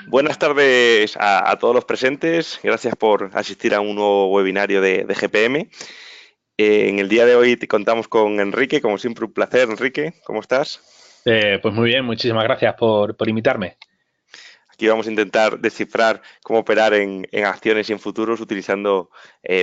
Buenas tardes a todos los presentes. Gracias por asistir a un nuevo webinario de GPM. En el día de hoy te contamos con Enrique. Como siempre, un placer, Enrique. ¿Cómo estás? Pues muy bien, muchísimas gracias por invitarme. Aquí vamos a intentar descifrar cómo operar en acciones y en futuros utilizando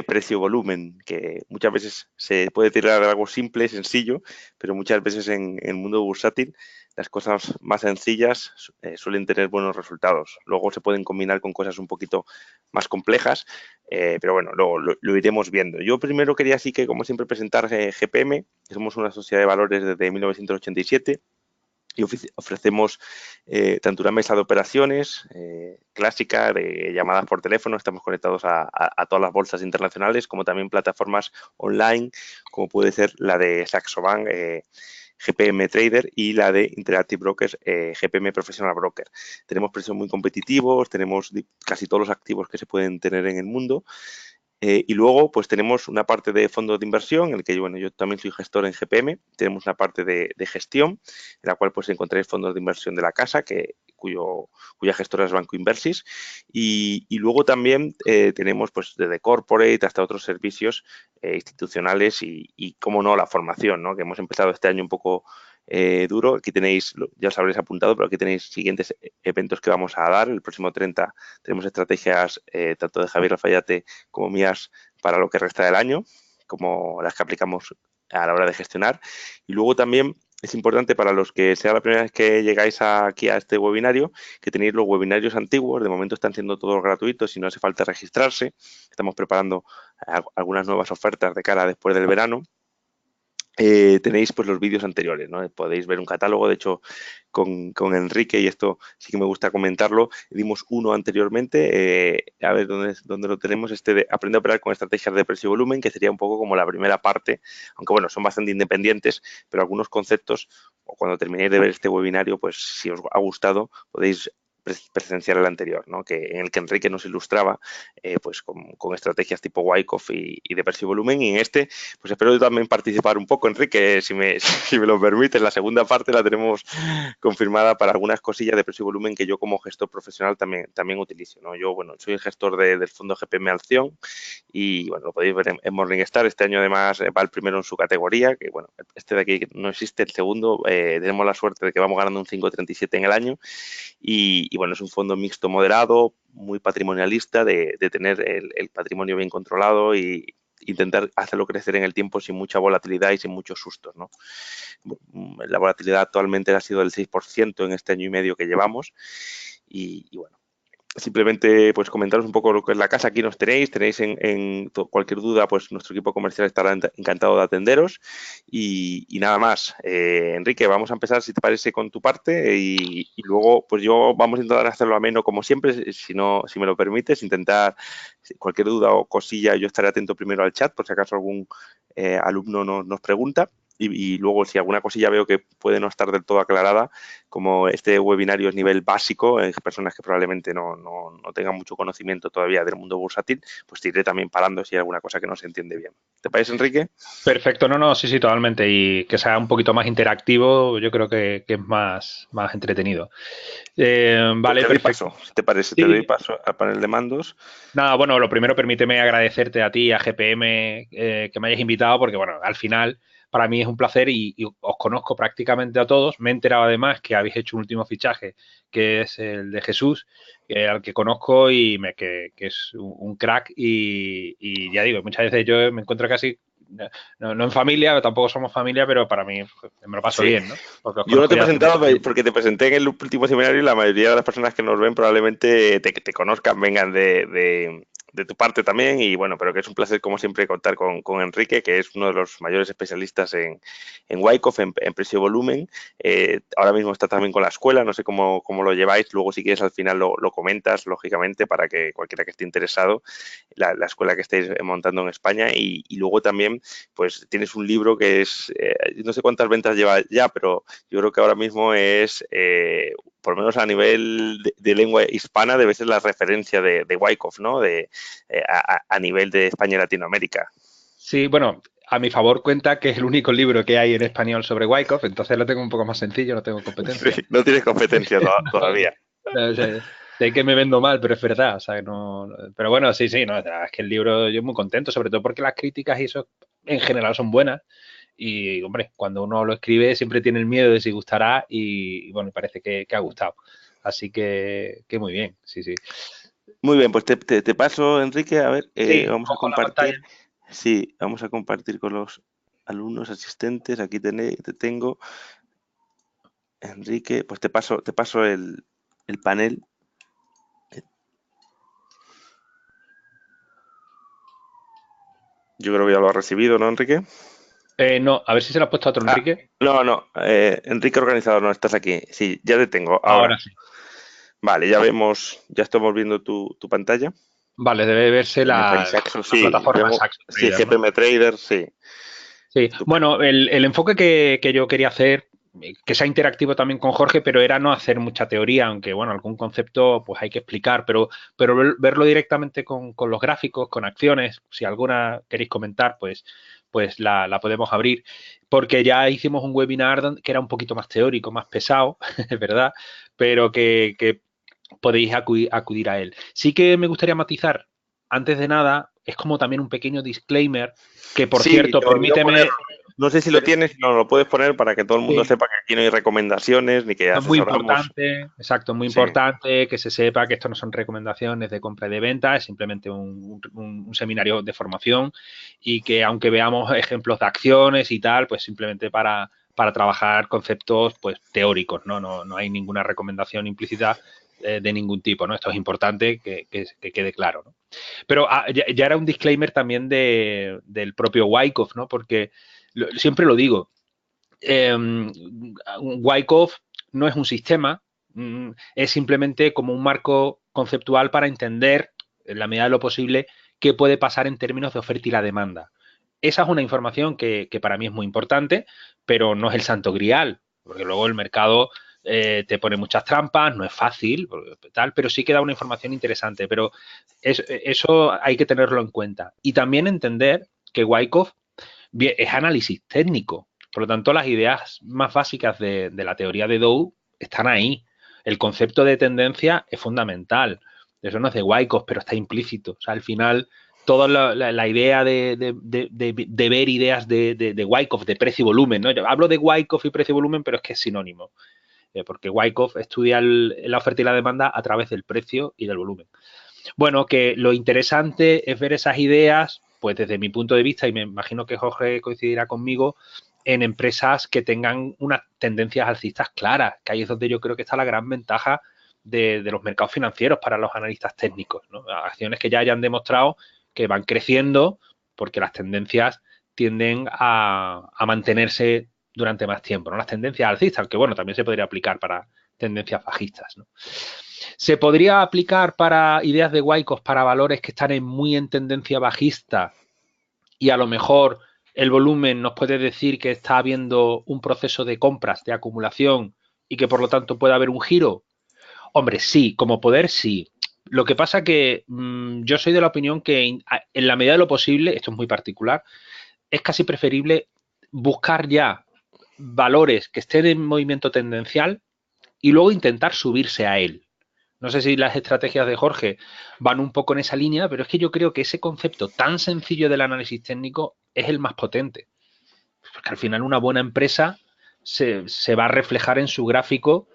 precio-volumen, que muchas veces se puede tirar algo simple, sencillo, pero muchas veces en el mundo bursátil las cosas más sencillas suelen tener buenos resultados. Luego se pueden combinar con cosas un poquito más complejas, pero bueno, luego lo iremos viendo. Yo primero quería así que, como siempre, presentar GPM, que somos una sociedad de valores desde 1987 y ofrecemos tanto una mesa de operaciones clásica de llamadas por teléfono, estamos conectados a todas las bolsas internacionales, como también plataformas online, como puede ser la de Saxo Bank, GPM Trader, y la de Interactive Brokers, GPM Professional Broker. Tenemos precios muy competitivos, tenemos casi todos los activos que se pueden tener en el mundo. Y luego, pues tenemos una parte de fondos de inversión, en el que bueno, yo también soy gestor en GPM. Tenemos una parte de gestión, en la cual pues encontráis fondos de inversión de la casa, cuya gestora es Banco Inversis. Y luego también tenemos pues desde corporate hasta otros servicios institucionales y, cómo no, la formación, ¿no? Que hemos empezado este año un poco duro. Aquí tenéis, ya os habréis apuntado, pero aquí tenéis siguientes eventos que vamos a dar. El próximo 30 tenemos estrategias tanto de Javier Lafayette como mías para lo que resta del año, como las que aplicamos a la hora de gestionar. Y luego también es importante para los que sea la primera vez que llegáis aquí a este webinario, que tenéis los webinarios antiguos. De momento están siendo todos gratuitos y no hace falta registrarse. Estamos preparando algunas nuevas ofertas de cara después del verano. Tenéis pues los vídeos anteriores, ¿no? Podéis ver un catálogo. De hecho, con Enrique, y esto sí que me gusta comentarlo, dimos uno anteriormente, a ver dónde lo tenemos, este de Aprende a operar con estrategias de precio y volumen, que sería un poco como la primera parte, aunque bueno, son bastante independientes, pero algunos conceptos, o cuando terminéis de ver este webinario, pues si os ha gustado, podéis presenciar el anterior, ¿no? En el que Enrique nos ilustraba pues con estrategias tipo Wyckoff y de precio y volumen. Y en este, pues espero yo también participar un poco, Enrique, si me lo permites. La segunda parte la tenemos confirmada para algunas cosillas de precio y volumen que yo como gestor profesional también utilizo, ¿no? Yo, bueno, soy el gestor del fondo GPM Acción y, bueno, lo podéis ver en Morningstar. Este año, además, va el primero en su categoría, que, bueno, este de aquí no existe. El segundo, tenemos la suerte de que vamos ganando un 5,37 en el año y, bueno, es un fondo mixto moderado, muy patrimonialista, de tener el patrimonio bien controlado y intentar hacerlo crecer en el tiempo sin mucha volatilidad y sin muchos sustos, ¿no? La volatilidad actualmente ha sido del 6% en este año y medio que llevamos y bueno, simplemente pues comentaros un poco lo que es la casa. Aquí nos tenéis cualquier duda, pues nuestro equipo comercial estará encantado de atenderos y nada más. Enrique, vamos a empezar, si te parece, con tu parte y luego pues yo vamos a intentar hacerlo ameno como siempre. Si no, si me lo permites, intentar cualquier duda o cosilla, yo estaré atento primero al chat por si acaso algún alumno nos pregunta. Y luego, si alguna cosilla veo que puede no estar del todo aclarada, como este webinario es nivel básico, en personas que probablemente no tengan mucho conocimiento todavía del mundo bursátil, pues te iré también parando si hay alguna cosa que no se entiende bien. ¿Te parece, Enrique? Perfecto, no, no, sí, sí, totalmente. Y que sea un poquito más interactivo, yo creo que es más entretenido. Pues Vale, te doy perfecto. paso, si te parece, te doy Sí, paso al panel de mandos. nada, bueno, lo primero permíteme agradecerte a ti y a GPM que me hayas invitado porque, bueno, al final para mí es un placer y os conozco prácticamente a todos. Me he enterado además que habéis hecho un último fichaje que es el de Jesús, al que conozco y que es un crack y ya digo, muchas veces yo me encuentro casi, no en familia, tampoco somos familia, pero para mí pues, me lo paso Sí. bien, ¿no? Porque os Yo no conozco te he ya hace presentado mucho tiempo. porque te presenté en el último seminario y la mayoría de las personas que nos ven probablemente te conozcan, vengan de tu parte también. Y bueno, pero que es un placer, como siempre, contar con Enrique, que es uno de los mayores especialistas en Wyckoff, en precio y volumen. Ahora mismo está también con la escuela, no sé cómo lo lleváis. Luego, si quieres, al final lo comentas, lógicamente, para que cualquiera que esté interesado, la escuela que estáis montando en España. Y luego también, pues tienes un libro que es, no sé cuántas ventas lleva ya, pero yo creo que ahora mismo es, por lo menos a nivel de lengua hispana, debe ser la referencia de Wyckoff, ¿no? A nivel de España y Latinoamérica. Sí, bueno, a mi favor cuenta que es el único libro que hay en español sobre Wyckoff, entonces lo tengo un poco más sencillo, no tengo Sí, competencia. no tienes competencia todavía. No sé. Sé que me vendo mal, pero es verdad, o sea, pero bueno, sí, sí, no, es que el libro yo muy contento, sobre todo porque las críticas y eso en general son buenas y, hombre, cuando uno lo escribe siempre tiene el miedo de si gustará y bueno, parece que ha gustado. Así que muy bien, sí, sí. Muy bien, pues te paso, Enrique, a ver, Sí, vamos a cojo la pantalla. compartir. Sí, vamos a compartir con los alumnos asistentes. Aquí te tengo, Enrique, pues te paso el panel. Yo creo que ya lo has recibido, ¿no, Enrique? No, a ver si se lo ha puesto a otro Ah, Enrique. no, no, Enrique organizador, no estás aquí. Sí, ya te tengo, Ahora ahora. sí. Vale, ya vemos, ya estamos viendo tu pantalla. Vale, debe verse Tienes ahí la, Saxo, la sí, plataforma vemos, Saxo sí, Trader, ¿no? GPM Trader, sí, Sí, estupendo. bueno, el enfoque que yo quería hacer, que sea interactivo también con Jorge, pero era no hacer mucha teoría, aunque bueno, algún concepto pues hay que explicar, pero verlo directamente con los gráficos, con acciones, si alguna queréis comentar, pues la podemos abrir, porque ya hicimos un webinar que era un poquito más teórico, más pesado, es verdad, pero que podéis acudir a él. Sí que me gustaría matizar, antes de nada, es como también un pequeño disclaimer, que por Sí, cierto, te lo olvidó poner. permíteme. No sé si lo tienes, no lo puedes poner para que todo el mundo Sí, sepa que aquí no hay recomendaciones ni que es muy asesoramos. importante, exacto, muy Sí, importante que se sepa que esto no son recomendaciones de compra y de venta, es simplemente un seminario de formación y que aunque veamos ejemplos de acciones y tal, pues simplemente para trabajar conceptos pues teóricos, ¿no? No hay ninguna recomendación implícita de ningún tipo, ¿no? Esto es importante que quede claro, ¿no? Pero ya era un disclaimer también del propio Wyckoff, ¿no? Porque siempre lo digo, Wyckoff no es un sistema, es simplemente como un marco conceptual para entender, en la medida de lo posible, qué puede pasar en términos de oferta y la demanda. Esa es una información que para mí es muy importante, pero no es el santo grial, porque luego el mercado te pone muchas trampas, no es fácil, tal, pero sí que da una información interesante. Pero eso hay que tenerlo en cuenta. Y también entender que Wyckoff es análisis técnico. Por lo tanto, las ideas más básicas de la teoría de Dow están ahí. El concepto de tendencia es fundamental. Eso no es de Wyckoff, pero está implícito. O sea, al final, toda la idea de ver ideas de Wyckoff, de precio y volumen, ¿no? Yo hablo de Wyckoff y precio y volumen, pero es que es sinónimo. Porque Wyckoff estudia la oferta y la demanda a través del precio y del volumen. Bueno, que lo interesante es ver esas ideas, pues desde mi punto de vista, y me imagino que Jorge coincidirá conmigo, en empresas que tengan unas tendencias alcistas claras, que ahí es donde yo creo que está la gran ventaja de los mercados financieros para los analistas técnicos, ¿no? Acciones que ya hayan demostrado que van creciendo porque las tendencias tienden a mantenerse durante más tiempo, ¿no? Las tendencias alcistas, aunque bueno, también se podría aplicar para tendencias bajistas, ¿no? ¿Se podría aplicar para ideas de Wyckoff para valores que están muy en tendencia bajista y a lo mejor el volumen nos puede decir que está habiendo un proceso de compras, de acumulación y que por lo tanto puede haber un giro? Hombre, sí, como poder sí. Lo que pasa que yo soy de la opinión que en la medida de lo posible, esto es muy particular, es casi preferible buscar ya valores que estén en movimiento tendencial y luego intentar subirse a él. No sé si las estrategias de Jorge van un poco en esa línea, pero es que yo creo que ese concepto tan sencillo del análisis técnico es el más potente. Porque al final una buena empresa se va a reflejar en su gráfico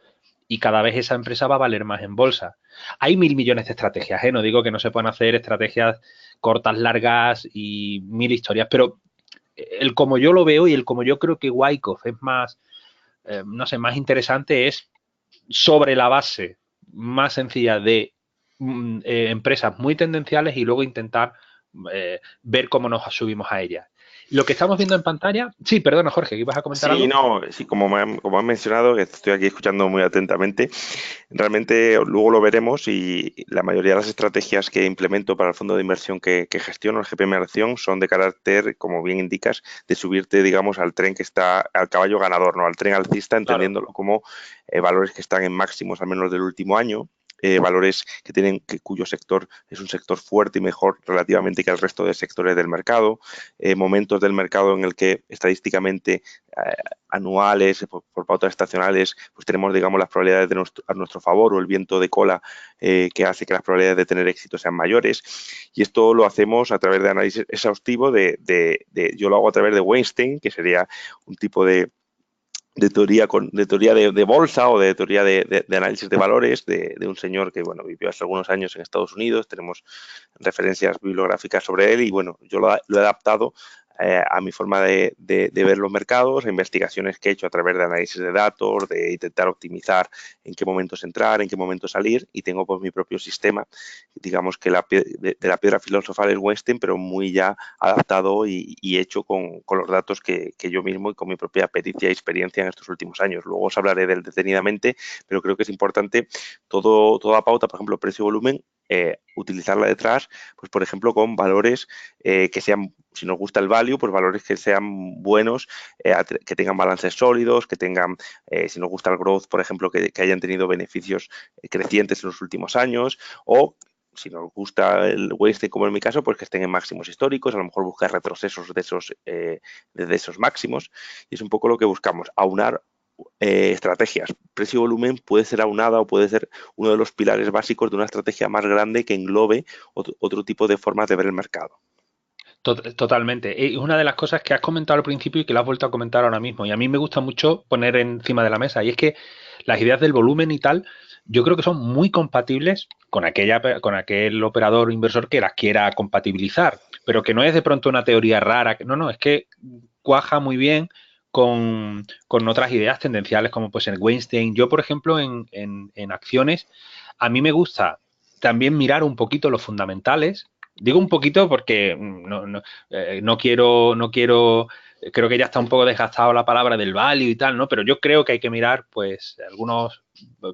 y cada vez esa empresa va a valer más en bolsa. Hay mil millones de estrategias, ¿eh? No digo que no se puedan hacer estrategias cortas, largas y mil historias, pero el como yo lo veo y el como yo creo que Wyckoff es más, no sé, más interesante es sobre la base más sencilla de empresas muy tendenciales y luego intentar ver cómo nos subimos a ellas. Lo que estamos viendo en pantalla, sí, perdona Jorge, ¿ibas a comentar sí, algo? no, sí, como han mencionado, que estoy aquí escuchando muy atentamente, realmente luego lo veremos y la mayoría de las estrategias que implemento para el fondo de inversión que gestiono, el GPM Acción, son de carácter, como bien indicas, de subirte, digamos, al tren que está, al caballo ganador, ¿no? Al tren alcista, Claro. entendiéndolo como valores que están en máximos al menos del último año. valores cuyo sector es un sector fuerte y mejor relativamente que el resto de sectores del mercado, momentos del mercado en el que estadísticamente anuales, por pautas estacionales, pues tenemos, digamos, las probabilidades a nuestro favor, o el viento de cola que hace que las probabilidades de tener éxito sean mayores. Y esto lo hacemos a través de análisis exhaustivo yo lo hago a través de Weinstein, que sería un tipo de teoría de bolsa, o de teoría de análisis de valores de un señor que, bueno, vivió hace algunos años en Estados Unidos. Tenemos referencias bibliográficas sobre él, y bueno, yo lo he adaptado a mi forma de ver los mercados, a investigaciones que he hecho a través de análisis de datos, de intentar optimizar en qué momentos entrar, en qué momentos salir, y tengo pues mi propio sistema. Digamos que de la piedra filosofal es Weinstein, pero muy ya adaptado y hecho con los datos que yo mismo y con mi propia pericia y experiencia en estos últimos años. Luego os hablaré del detenidamente, pero creo que es importante toda pauta, por ejemplo, precio-volumen, utilizarla detrás, pues por ejemplo, con valores que sean, si nos gusta el value, pues valores que sean buenos, que tengan balances sólidos, que tengan, si nos gusta el growth, por ejemplo, que hayan tenido beneficios crecientes en los últimos años, o si nos gusta el Weinstein, como en mi caso, pues que estén en máximos históricos, a lo mejor buscar retrocesos de esos máximos, y es un poco lo que buscamos, aunar estrategias. Precio-volumen puede ser aunada o puede ser uno de los pilares básicos de una estrategia más grande que englobe otro tipo de formas de ver el mercado. Totalmente. Es una de las cosas que has comentado al principio y que lo has vuelto a comentar ahora mismo. Y a mí me gusta mucho poner encima de la mesa. Y es que las ideas del volumen y tal, yo creo que son muy compatibles con aquel operador o inversor que las quiera compatibilizar. Pero que no es de pronto una teoría rara. No, es que cuaja muy bien con otras ideas tendenciales, como pues en Weinstein. Yo, por ejemplo, en acciones, a mí me gusta también mirar un poquito los fundamentales. Digo un poquito porque no quiero, creo que ya está un poco desgastado la palabra del value y tal, ¿no? Pero yo creo que hay que mirar, pues, algunos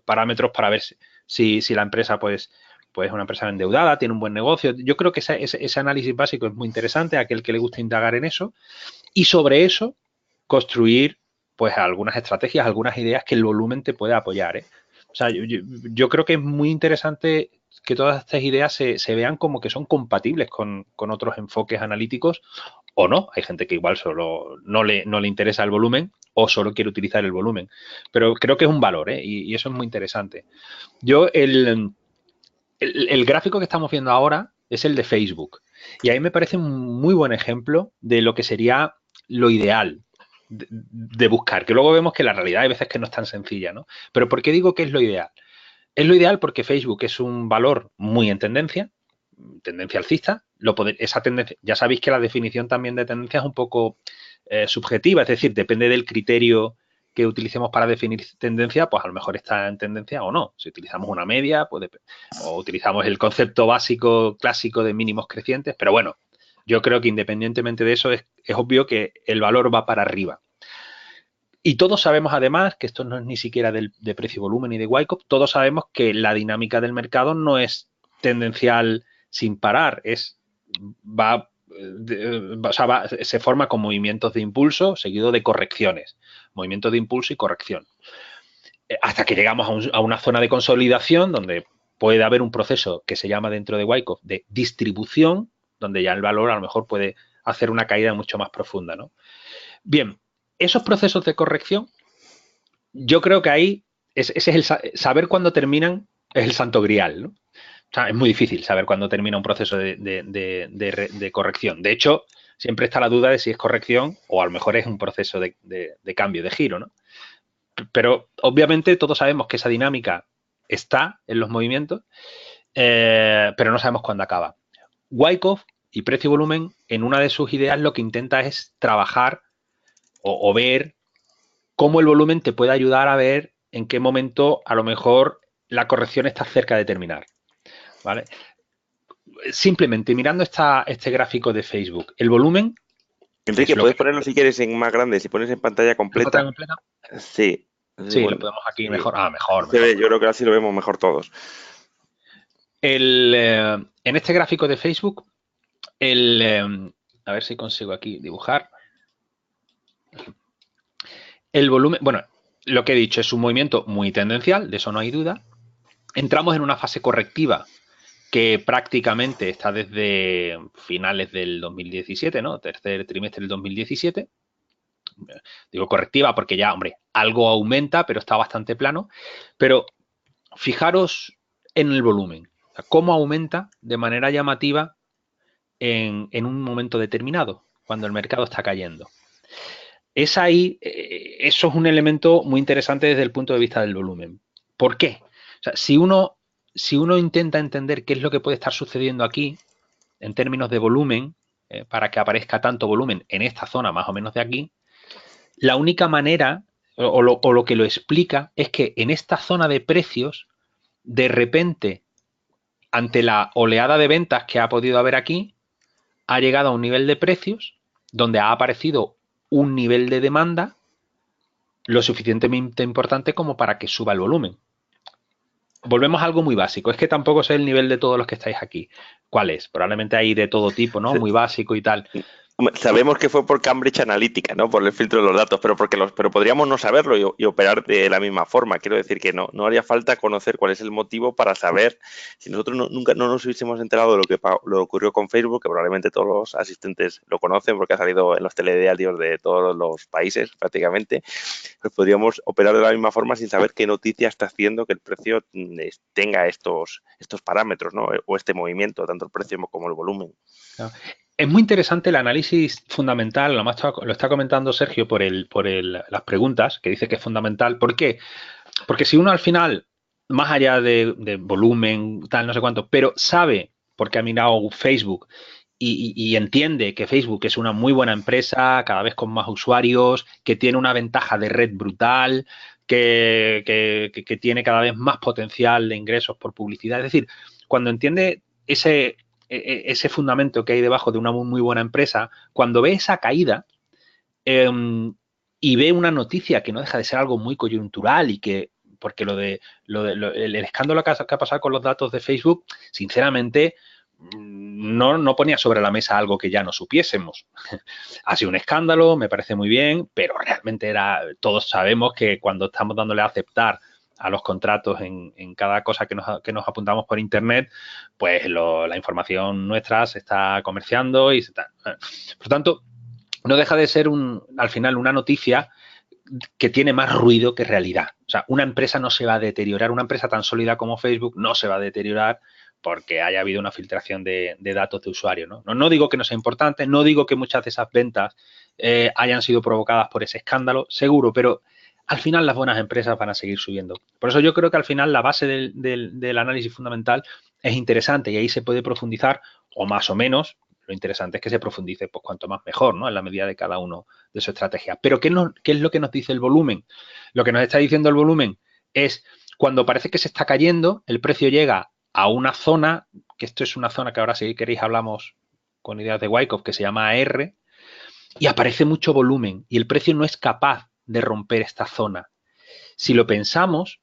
parámetros para ver si la empresa, pues, es una empresa endeudada, tiene un buen negocio. Yo creo que ese análisis básico es muy interesante, a aquel que le gusta indagar en eso, y sobre eso construir, pues, algunas estrategias, algunas ideas que el volumen te pueda apoyar, ¿eh? O sea, yo creo que es muy interesante que todas estas ideas se vean como que son compatibles con otros enfoques analíticos, o no. Hay gente que igual solo no le interesa el volumen o solo quiere utilizar el volumen. Pero creo que es un valor, ¿eh? Y eso es muy interesante. Yo, el gráfico que estamos viendo ahora es el de Facebook. Y ahí me parece un muy buen ejemplo de lo que sería lo ideal de buscar, que luego vemos que la realidad hay veces que no es tan sencilla, ¿no? Pero ¿por qué digo que es lo ideal? Es lo ideal porque Facebook es un valor muy en tendencia alcista. Esa tendencia, ya sabéis que la definición también de tendencia es un poco subjetiva, es decir, depende del criterio que utilicemos para definir tendencia, pues a lo mejor está en tendencia o no. Si utilizamos una media, o utilizamos el concepto básico clásico de mínimos crecientes, pero bueno, yo creo que independientemente de eso es obvio que el valor va para arriba. Y todos sabemos además, que esto no es ni siquiera de precio volumen ni de Wyckoff, todos sabemos que la dinámica del mercado no es tendencial sin parar, se forma con movimientos de impulso seguido de correcciones, movimientos de impulso y corrección, hasta que llegamos a una zona de consolidación donde puede haber un proceso que se llama dentro de Wyckoff de distribución, donde ya el valor a lo mejor puede hacer una caída mucho más profunda, ¿no? Bien, esos procesos de corrección, yo creo que ahí ese es el saber cuándo terminan, es el santo grial, ¿no? O sea, es muy difícil saber cuándo termina un proceso de corrección. De hecho, siempre está la duda de si es corrección o a lo mejor es un proceso de cambio, de giro, ¿no? Pero obviamente todos sabemos que esa dinámica está en los movimientos, pero no sabemos cuándo acaba. Wyckoff y precio-volumen, en una de sus ideas, lo que intenta es trabajar o ver cómo el volumen te puede ayudar a ver en qué momento a lo mejor la corrección está cerca de terminar, ¿vale? Simplemente mirando este gráfico de Facebook, el volumen... Enrique, puedes ponerlo si quieres en más grande, si pones en pantalla completa. ¿Pantalla completa? Sí. Sí, bueno, lo podemos aquí mejor. Mejor. Yo creo que así lo vemos mejor todos. En este gráfico de Facebook, a ver si consigo aquí dibujar. El volumen, bueno, lo que he dicho es un movimiento muy tendencial, de eso no hay duda. entramos en una fase correctiva que prácticamente está desde finales del 2017, ¿no? Tercer trimestre del 2017. Digo correctiva porque ya, hombre, algo aumenta, pero está bastante plano. Pero fijaros en el volumen, o sea, cómo aumenta de manera llamativa en un momento determinado, cuando el mercado está cayendo. Es ahí, eso es un elemento muy interesante desde el punto de vista del volumen. ¿Por qué? O sea, si uno intenta entender qué es lo que puede estar sucediendo aquí, en términos de volumen, para que aparezca tanto volumen en esta zona más o menos de aquí, la única manera o lo que lo explica es que en esta zona de precios, de repente, ante la oleada de ventas que ha podido haber aquí, ha llegado a un nivel de precios donde ha aparecido un nivel de demanda lo suficientemente importante como para que suba el volumen. Volvemos a algo muy básico. Es que tampoco sé el nivel de todos los que estáis aquí. ¿Cuál es? Probablemente hay de todo tipo, ¿no? Muy básico y tal. Sabemos que fue por Cambridge Analytica, ¿no? Por el filtro de los datos, pero podríamos no saberlo y operar de la misma forma. Quiero decir que no haría falta conocer cuál es el motivo para saber. Si nosotros nunca no nos hubiésemos enterado de lo que ocurrió con Facebook, que probablemente todos los asistentes lo conocen porque ha salido en los telediarios de todos los países prácticamente, pues podríamos operar de la misma forma sin saber qué noticia está haciendo que el precio tenga estos parámetros, ¿no? O este movimiento, tanto el precio como el volumen. ¿No? Es muy interesante el análisis fundamental, lo está comentando Sergio por las preguntas, que dice que es fundamental. ¿Por qué? Porque si uno al final, más allá de volumen, tal, no sé cuánto, pero sabe, porque ha mirado Facebook y entiende que Facebook es una muy buena empresa, cada vez con más usuarios, que tiene una ventaja de red brutal, que tiene cada vez más potencial de ingresos por publicidad. Es decir, cuando entiende ese fundamento que hay debajo de una muy buena empresa, cuando ve esa caída y ve una noticia que no deja de ser algo muy coyuntural y que, porque el escándalo que ha pasado con los datos de Facebook, sinceramente, no ponía sobre la mesa algo que ya no supiésemos. Ha sido un escándalo, me parece muy bien, pero realmente todos sabemos que cuando estamos dándole a aceptar a los contratos en cada cosa que nos apuntamos por internet, pues la información nuestra se está comerciando y se está. Por tanto, no deja de ser al final una noticia que tiene más ruido que realidad. O sea, una empresa no se va a deteriorar, una empresa tan sólida como Facebook no se va a deteriorar porque haya habido una filtración de datos de usuario, ¿no? No digo que no sea importante, no digo que muchas de esas ventas hayan sido provocadas por ese escándalo, seguro, pero al final las buenas empresas van a seguir subiendo. Por eso yo creo que al final la base del análisis fundamental es interesante y ahí se puede profundizar, o más o menos. Lo interesante es que se profundice, pues cuanto más mejor, ¿no? En la medida de cada uno de su estrategia. Pero ¿qué es lo que nos dice el volumen? Lo que nos está diciendo el volumen es cuando parece que se está cayendo, el precio llega a una zona, que esto es una zona que ahora si queréis hablamos con ideas de Wyckoff, que se llama AR, y aparece mucho volumen y el precio no es capaz de romper esta zona. Si lo pensamos,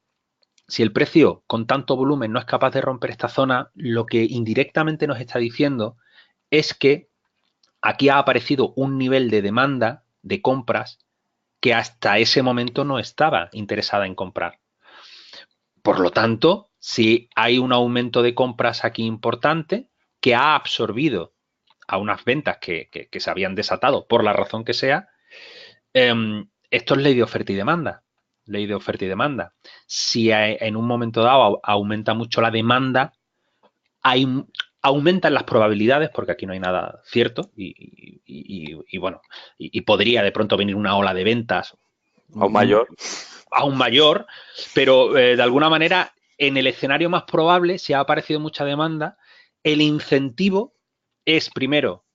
si el precio con tanto volumen no es capaz de romper esta zona, lo que indirectamente nos está diciendo es que aquí ha aparecido un nivel de demanda de compras que hasta ese momento no estaba interesada en comprar. Por lo tanto, si hay un aumento de compras aquí importante que ha absorbido a unas ventas que se habían desatado por la razón que sea, esto es ley de oferta y demanda. Ley de oferta y demanda. Si en un momento dado aumenta mucho la demanda, aumentan las probabilidades, porque aquí no hay nada cierto, y bueno, y podría de pronto venir una ola de ventas aún mayor, pero de alguna manera en el escenario más probable, si ha aparecido mucha demanda, el incentivo es primero,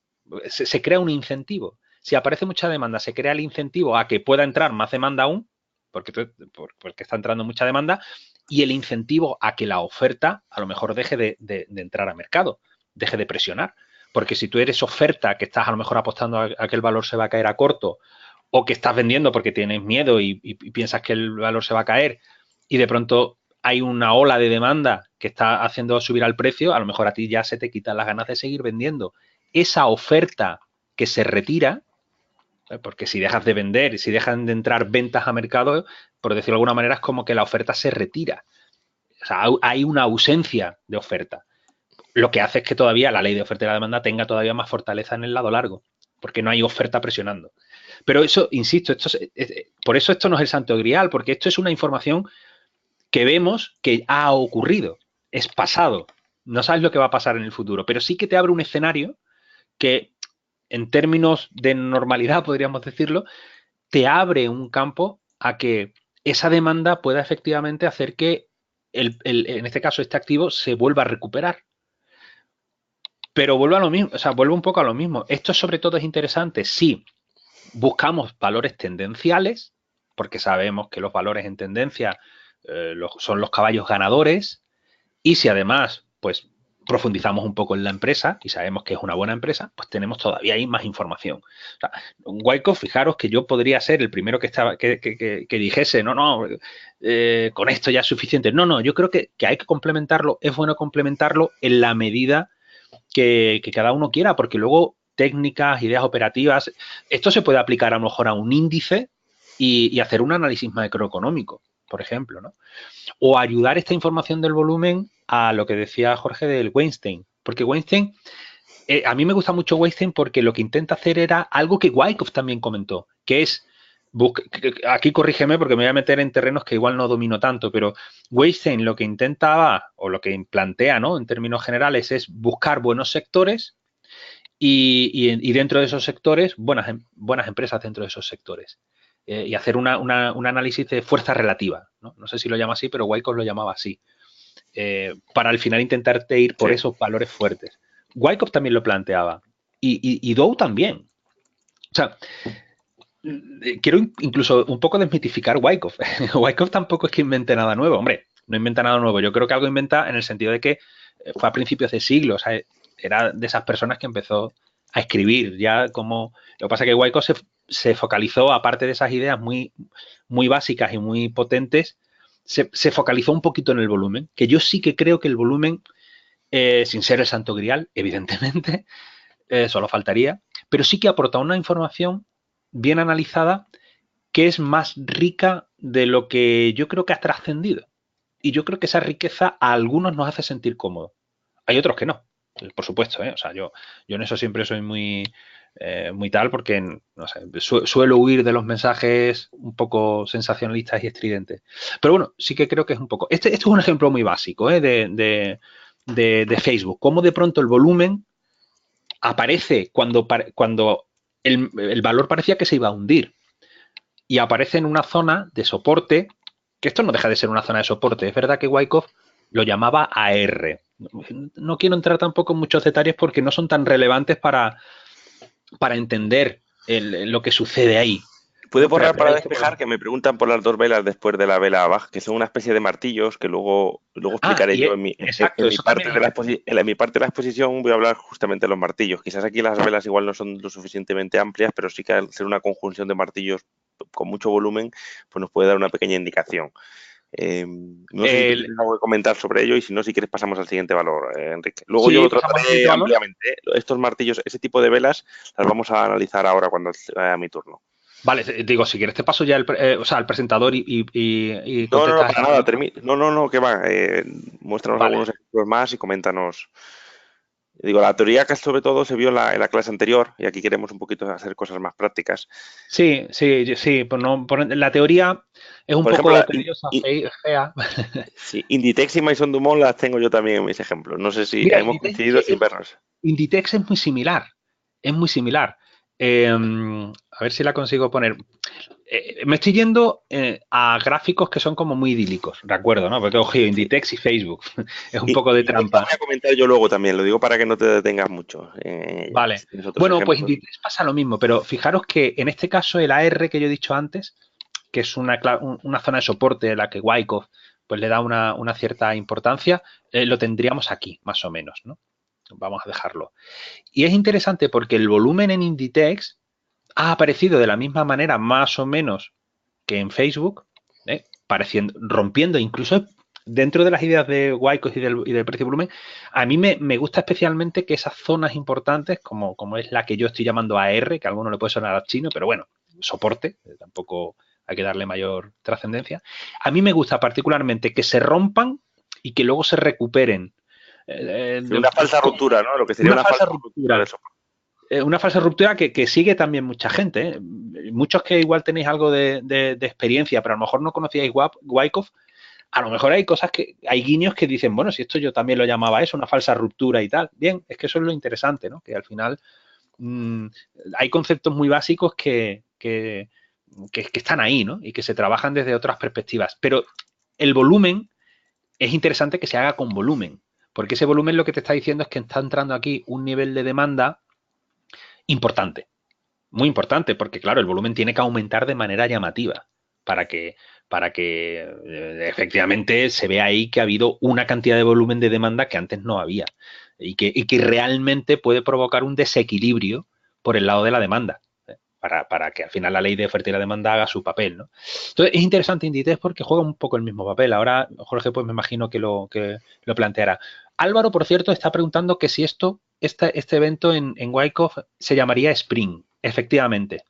se crea un incentivo. Si aparece mucha demanda, se crea el incentivo a que pueda entrar más demanda aún, porque está entrando mucha demanda, y el incentivo a que la oferta a lo mejor deje de entrar al mercado, deje de presionar. Porque si tú eres oferta, que estás a lo mejor apostando a que el valor se va a caer a corto, o que estás vendiendo porque tienes miedo y piensas que el valor se va a caer, y de pronto hay una ola de demanda que está haciendo subir al precio, a lo mejor a ti ya se te quitan las ganas de seguir vendiendo. Esa oferta que se retira, porque si dejas de vender, si dejan de entrar ventas a mercado, por decirlo de alguna manera, es como que la oferta se retira. O sea, hay una ausencia de oferta. Lo que hace es que todavía la ley de oferta y la demanda tenga todavía más fortaleza en el lado largo, porque no hay oferta presionando. Pero eso, insisto, por eso esto no es el santo grial, porque esto es una información que vemos que ha ocurrido, es pasado. No sabes lo que va a pasar en el futuro, pero sí que te abre un escenario que, en términos de normalidad, podríamos decirlo, te abre un campo a que esa demanda pueda efectivamente hacer que, en este caso, este activo se vuelva a recuperar. Pero vuelvo a lo mismo, o sea, vuelvo un poco a lo mismo. Esto sobre todo es interesante si buscamos valores tendenciales, porque sabemos que los valores en tendencia son los caballos ganadores, y si además, pues, profundizamos un poco en la empresa y sabemos que es una buena empresa, pues tenemos todavía ahí más información. O sea, Wyckoff, fijaros que yo podría ser el primero que dijese, no, con esto ya es suficiente. No, yo creo que hay que complementarlo, es bueno complementarlo en la medida que cada uno quiera, porque luego técnicas, ideas operativas, esto se puede aplicar a lo mejor a un índice y hacer un análisis macroeconómico, por ejemplo, ¿no? O ayudar esta información del volumen a lo que decía Jorge del Weinstein, porque Weinstein, a mí me gusta mucho Weinstein porque lo que intenta hacer era algo que Wyckoff también comentó, que es, aquí corrígeme porque me voy a meter en terrenos que igual no domino tanto, pero Weinstein lo que intentaba o lo que plantea, ¿no?, en términos generales, es buscar buenos sectores y dentro de esos sectores, buenas empresas dentro de esos sectores. Y hacer un análisis de fuerza relativa, ¿no? No sé si lo llama así, pero Wyckoff lo llamaba así. Para al final intentarte ir por esos valores fuertes. Wyckoff también lo planteaba. Y Dow también. O sea, quiero incluso un poco desmitificar Wyckoff. Wyckoff tampoco es que invente nada nuevo. Hombre, no inventa nada nuevo. Yo creo que algo inventa en el sentido de que fue a principios de siglo. O sea, era de esas personas que empezó a escribir ya como... Lo que pasa es que Wyckoff se focalizó, aparte de esas ideas muy, muy básicas y muy potentes, se focalizó un poquito en el volumen, que yo sí que creo que el volumen, sin ser el santo grial, evidentemente, solo faltaría, pero sí que aporta una información bien analizada que es más rica de lo que yo creo que ha trascendido. Y yo creo que esa riqueza a algunos nos hace sentir cómodos. Hay otros que no, por supuesto, ¿eh? O sea, yo en eso siempre soy muy tal porque, no sé, suelo huir de los mensajes un poco sensacionalistas y estridentes. Pero bueno, sí que creo que es un poco... Este es un ejemplo muy básico, ¿eh?, de Facebook. Cómo de pronto el volumen aparece cuando el valor parecía que se iba a hundir y aparece en una zona de soporte, que esto no deja de ser una zona de soporte. Es verdad que Wyckoff lo llamaba AR. No quiero entrar tampoco en muchos detalles porque no son tan relevantes para entender lo que sucede ahí. ¿Puede borrar para despejar? Que me preguntan por las dos velas después de la vela baja, que son una especie de martillos que luego explicaré yo en mi parte de la exposición. Voy a hablar justamente de los martillos. Quizás aquí las velas igual no son lo suficientemente amplias, pero sí que al ser una conjunción de martillos con mucho volumen, pues nos puede dar una pequeña indicación. No sé si tienes algo que comentar sobre ello y si no, si quieres pasamos al siguiente valor, Enrique. Luego yo lo trataré ampliamente. Estos martillos, ese tipo de velas, las vamos a analizar ahora cuando sea mi turno. Vale, digo, si quieres te paso ya al presentador y no, para nada, no, que va, muéstranos algunos ejemplos más y coméntanos. Digo, la teoría que sobre todo se vio en la clase anterior y aquí queremos un poquito hacer cosas más prácticas. Sí, la teoría es un poco tediosa, fea. Sí, Inditex y Maison Dumont las tengo yo también en mis ejemplos. No sé si hemos coincidido sin vernos. Inditex es muy similar, a ver si la consigo poner. Me estoy yendo a gráficos que son como muy idílicos, de acuerdo, ¿no? Porque, ojo, Inditex y Facebook es un poco de trampa. Voy a comentar yo luego también, lo digo para que no te detengas mucho. Vale. Bueno, pues Inditex pasa lo mismo, pero fijaros que en este caso el AR que yo he dicho antes, que es una zona de soporte a la que Wyckoff pues le da una cierta importancia, lo tendríamos aquí, más o menos, ¿no? Vamos a dejarlo. Y es interesante porque el volumen en Inditex ha aparecido de la misma manera, más o menos, que en Facebook, rompiendo incluso dentro de las ideas de Wyckoff y del precio volumen. A mí me gusta especialmente que esas zonas importantes, como es la que yo estoy llamando AR, que a alguno le puede sonar a chino, pero bueno, soporte, tampoco hay que darle mayor trascendencia. A mí me gusta particularmente que se rompan y que luego se recuperen. Una falsa ruptura, ¿no? Lo que sería una una falsa falsa ruptura ruptura. de soporte. Una falsa ruptura que sigue también mucha gente. ¿Eh? Muchos que igual tenéis algo de experiencia, pero a lo mejor no conocíais Wyckoff, a lo mejor hay cosas hay guiños que dicen, bueno, si esto yo también lo llamaba eso, una falsa ruptura y tal. Bien, es que eso es lo interesante, ¿no? Que al final hay conceptos muy básicos que están ahí, ¿no? Y que se trabajan desde otras perspectivas. Pero el volumen es interesante que se haga con volumen, porque ese volumen lo que te está diciendo es que está entrando aquí un nivel de demanda importante, muy importante, porque claro, el volumen tiene que aumentar de manera llamativa para que efectivamente se vea ahí que ha habido una cantidad de volumen de demanda que antes no había y que realmente puede provocar un desequilibrio por el lado de la demanda. Para que al final la ley de oferta y la demanda haga su papel, ¿no? Entonces, es interesante Inditex porque juega un poco el mismo papel. Ahora, Jorge, pues me imagino que lo planteará. Álvaro, por cierto, está preguntando que si este evento en Wyckoff se llamaría Spring. Efectivamente,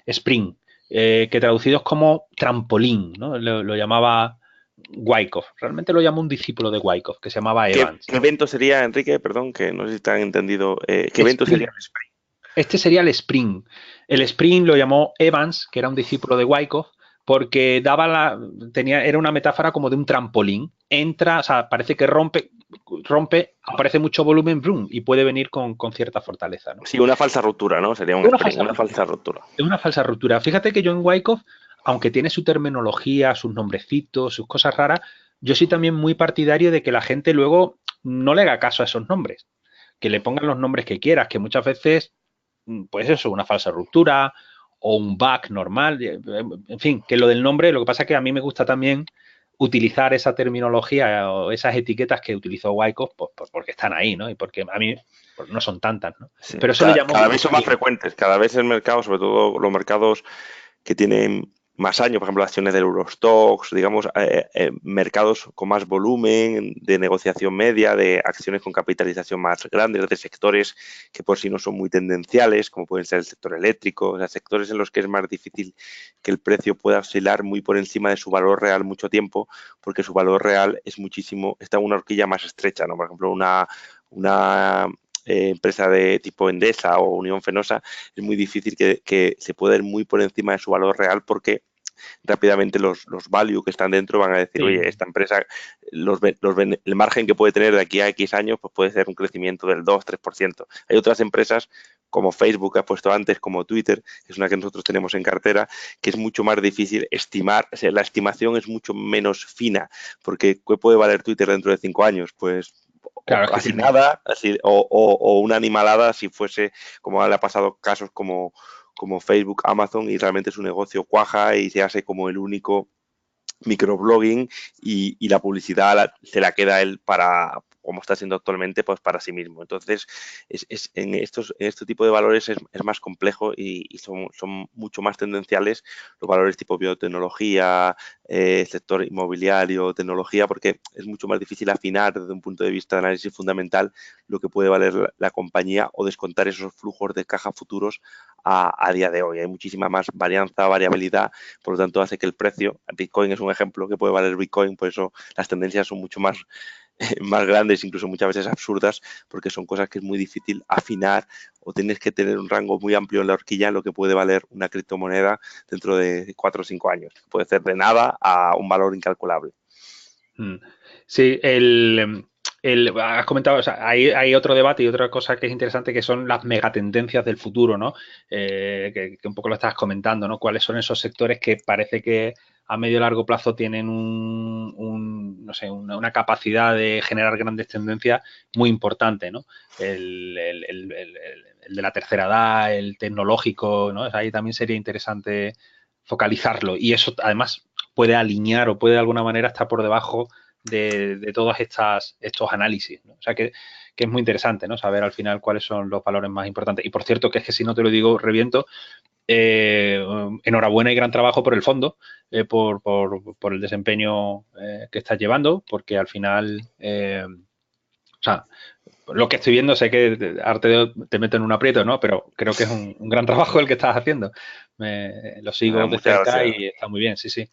Spring, que traducido es como trampolín, ¿no? Lo llamaba Wyckoff. Realmente lo llamó un discípulo de Wyckoff, que se llamaba Evans. ¿Qué evento sería, Enrique? Perdón, que no sé si te han entendido. ¿Qué evento sería Spring. el Spring? Este sería el Spring. El Spring lo llamó Evans, que era un discípulo de Wyckoff, porque era una metáfora como de un trampolín. Entra, o sea, parece que rompe, aparece mucho volumen, boom, y puede venir con cierta fortaleza, ¿no? Sí, una falsa ruptura, ¿no? Sería un Spring, una falsa ruptura. Es una falsa ruptura. Fíjate que yo en Wyckoff, aunque tiene su terminología, sus nombrecitos, sus cosas raras, yo soy también muy partidario de que la gente luego no le haga caso a esos nombres. Que le pongan los nombres que quieras, que muchas veces pues eso, una falsa ruptura o un bug normal, en fin, que lo del nombre, lo que pasa es que a mí me gusta también utilizar esa terminología o esas etiquetas que utilizó Wyckoff pues porque están ahí, ¿no? Y porque a mí pues no son tantas, ¿no? Sí. Pero eso le llamó... Cada vez son más frecuentes, cada vez el mercado, sobre todo los mercados que tienen más años, por ejemplo, acciones del Eurostoxx, digamos, mercados con más volumen de negociación media, de acciones con capitalización más grande, de sectores que por sí no son muy tendenciales, como pueden ser el sector eléctrico, o sea, sectores en los que es más difícil que el precio pueda oscilar muy por encima de su valor real mucho tiempo, porque su valor real es muchísimo, está en una horquilla más estrecha, ¿no? Por ejemplo, una empresa de tipo Endesa o Unión Fenosa, es muy difícil que se pueda ir muy por encima de su valor real porque rápidamente los value que están dentro van a decir, Sí. oye, esta empresa, el margen que puede tener de aquí a X años, pues puede ser un crecimiento del 2-3%. Hay otras empresas como Facebook, que has puesto antes, como Twitter, que es una que nosotros tenemos en cartera, que es mucho más difícil estimar, o sea, la estimación es mucho menos fina, porque ¿qué puede valer Twitter dentro de 5 años? Pues Claro, o casi nada, así, o una animalada si fuese, como le ha pasado casos como Facebook, Amazon, y realmente su negocio cuaja y se hace como el único microblogging y la publicidad se la queda él para, como está haciendo actualmente, pues para sí mismo. Entonces, en este tipo de valores es más complejo y son mucho más tendenciales los valores tipo biotecnología, sector inmobiliario, tecnología, porque es mucho más difícil afinar desde un punto de vista de análisis fundamental lo que puede valer la compañía o descontar esos flujos de caja futuros a día de hoy. Hay muchísima más variabilidad, por lo tanto hace que el precio, Bitcoin es un ejemplo que puede valer Bitcoin, por eso las tendencias son mucho más grandes, incluso muchas veces absurdas, porque son cosas que es muy difícil afinar o tienes que tener un rango muy amplio en la horquilla en lo que puede valer una criptomoneda dentro de 4 o 5 años. Puede ser de nada a un valor incalculable. Sí, has comentado, o sea, hay otro debate y otra cosa que es interesante que son las megatendencias del futuro, ¿no? Que un poco lo estás comentando, ¿no? ¿Cuáles son esos sectores que parece que a medio y largo plazo tienen no sé, una capacidad de generar grandes tendencias muy importante, ¿no? El de la tercera edad, el tecnológico, ¿no? Ahí también sería interesante focalizarlo y eso además puede alinear o puede de alguna manera estar por debajo de todos estos análisis, ¿no? O sea que es muy interesante, ¿no? Saber al final cuáles son los valores más importantes. Y por cierto, que es que si no te lo digo, reviento. Enhorabuena y gran trabajo por el fondo, por el desempeño que estás llevando, porque al final, o sea, lo que estoy viendo, sé que Arte te mete en un aprieto, ¿no? Pero creo que es un gran trabajo el que estás haciendo. Lo sigo de Muchas cerca gracias. y está muy bien, sí, sí.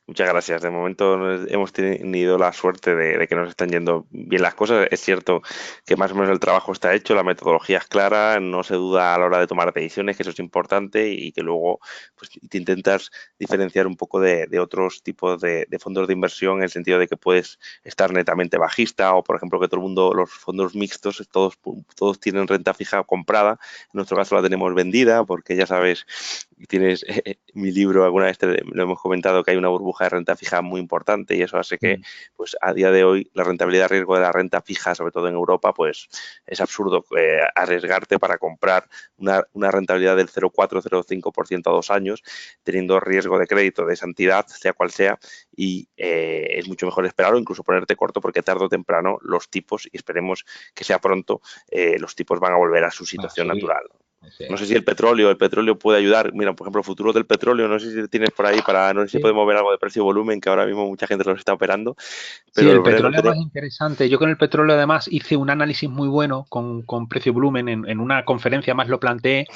Muchas gracias. De momento hemos tenido la suerte de que nos están yendo bien las cosas. Es cierto que más o menos el trabajo está hecho, la metodología es clara, no se duda a la hora de tomar decisiones, que eso es importante y que luego pues, te intentas diferenciar un poco de otros tipos de fondos de inversión en el sentido de que puedes estar netamente bajista o, por ejemplo, que todo el mundo, los fondos mixtos, todos tienen renta fija comprada. En nuestro caso la tenemos vendida porque ya sabes, tienes mi libro, alguna vez lo hemos comentado, que hay una burbuja de renta fija muy importante y eso hace que, Mm. pues a día de hoy, la rentabilidad de riesgo de la renta fija, sobre todo en Europa, pues es absurdo arriesgarte para comprar una rentabilidad del 0,4-0,5% a 2 años, teniendo riesgo de crédito de esa entidad, sea cual sea, y es mucho mejor esperar o incluso ponerte corto porque tarde o temprano los tipos, y esperemos que sea pronto, los tipos van a volver a su Va a situación subir. natural. Sí. No sé si el petróleo puede ayudar. Mira, por ejemplo, futuros del petróleo, no sé si tienes por ahí no sé si Sí. podemos ver algo de precio y volumen, que ahora mismo mucha gente los está operando, Sí, pero el el Brent lo petróleo tenemos. además es interesante. Yo con el petróleo además hice un análisis muy bueno con precio y volumen en una conferencia, más lo planteé.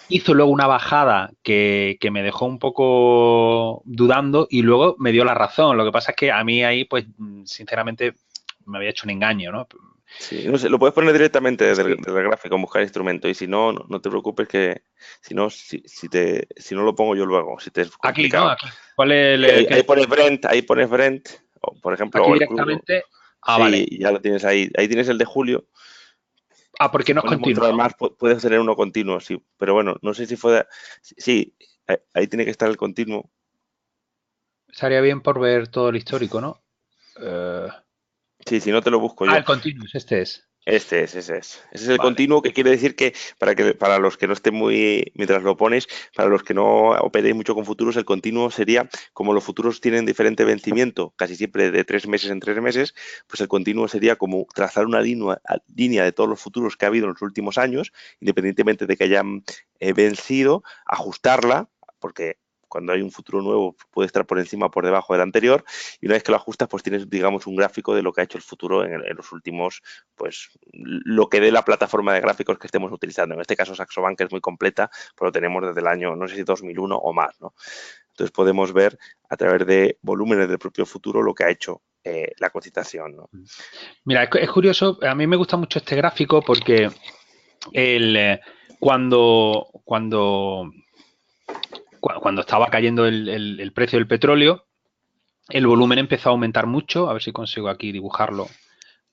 Hizo luego una bajada que me dejó un poco dudando y luego me dio la razón. Lo que pasa es que a mí ahí, pues, sinceramente, me había hecho un engaño, ¿no? Sí, no sé, lo puedes poner directamente desde el, Sí. desde el gráfico, en buscar instrumento, y si no, no te preocupes que si no, si no lo pongo yo luego, si te es Aquí, ¿no? complicado. Aquí. ¿Cuál es Sí, ahí, qué? ahí pones Brent, o, por ejemplo, Aquí o el crudo. directamente. Ah, Sí, vale. ya lo tienes ahí. Ahí tienes el de julio. Ah, porque Si no es pones continuo, mostrar ¿no? más, puedes tener uno continuo, sí. Pero bueno, no sé si fue. Sí, ahí tiene que estar el continuo. Estaría bien por ver todo el histórico, ¿no? Eh, Sí, si no te lo busco Ah, yo. el continuous, este es. Este es, ese es. Ese es el Vale. continuo, que quiere decir que para los que no estén muy, mientras lo pones, para los que no operéis mucho con futuros, el continuo sería, como los futuros tienen diferente vencimiento, casi siempre de 3 meses en 3 meses, pues el continuo sería como trazar una línea de todos los futuros que ha habido en los últimos años, independientemente de que hayan vencido, ajustarla, porque cuando hay un futuro nuevo puede estar por encima o por debajo del anterior, y una vez que lo ajustas, pues tienes, digamos, un gráfico de lo que ha hecho el futuro en los últimos, pues lo que dé la plataforma de gráficos que estemos utilizando. En este caso Saxo Bank es muy completa, pero lo tenemos desde el año, no sé si 2001 o más, ¿no? Entonces podemos ver a través de volúmenes del propio futuro lo que ha hecho la cotización, ¿no? Mira, es curioso, a mí me gusta mucho este gráfico porque el, cuando estaba cayendo el precio del petróleo, el volumen empezó a aumentar mucho. A ver si consigo aquí dibujarlo.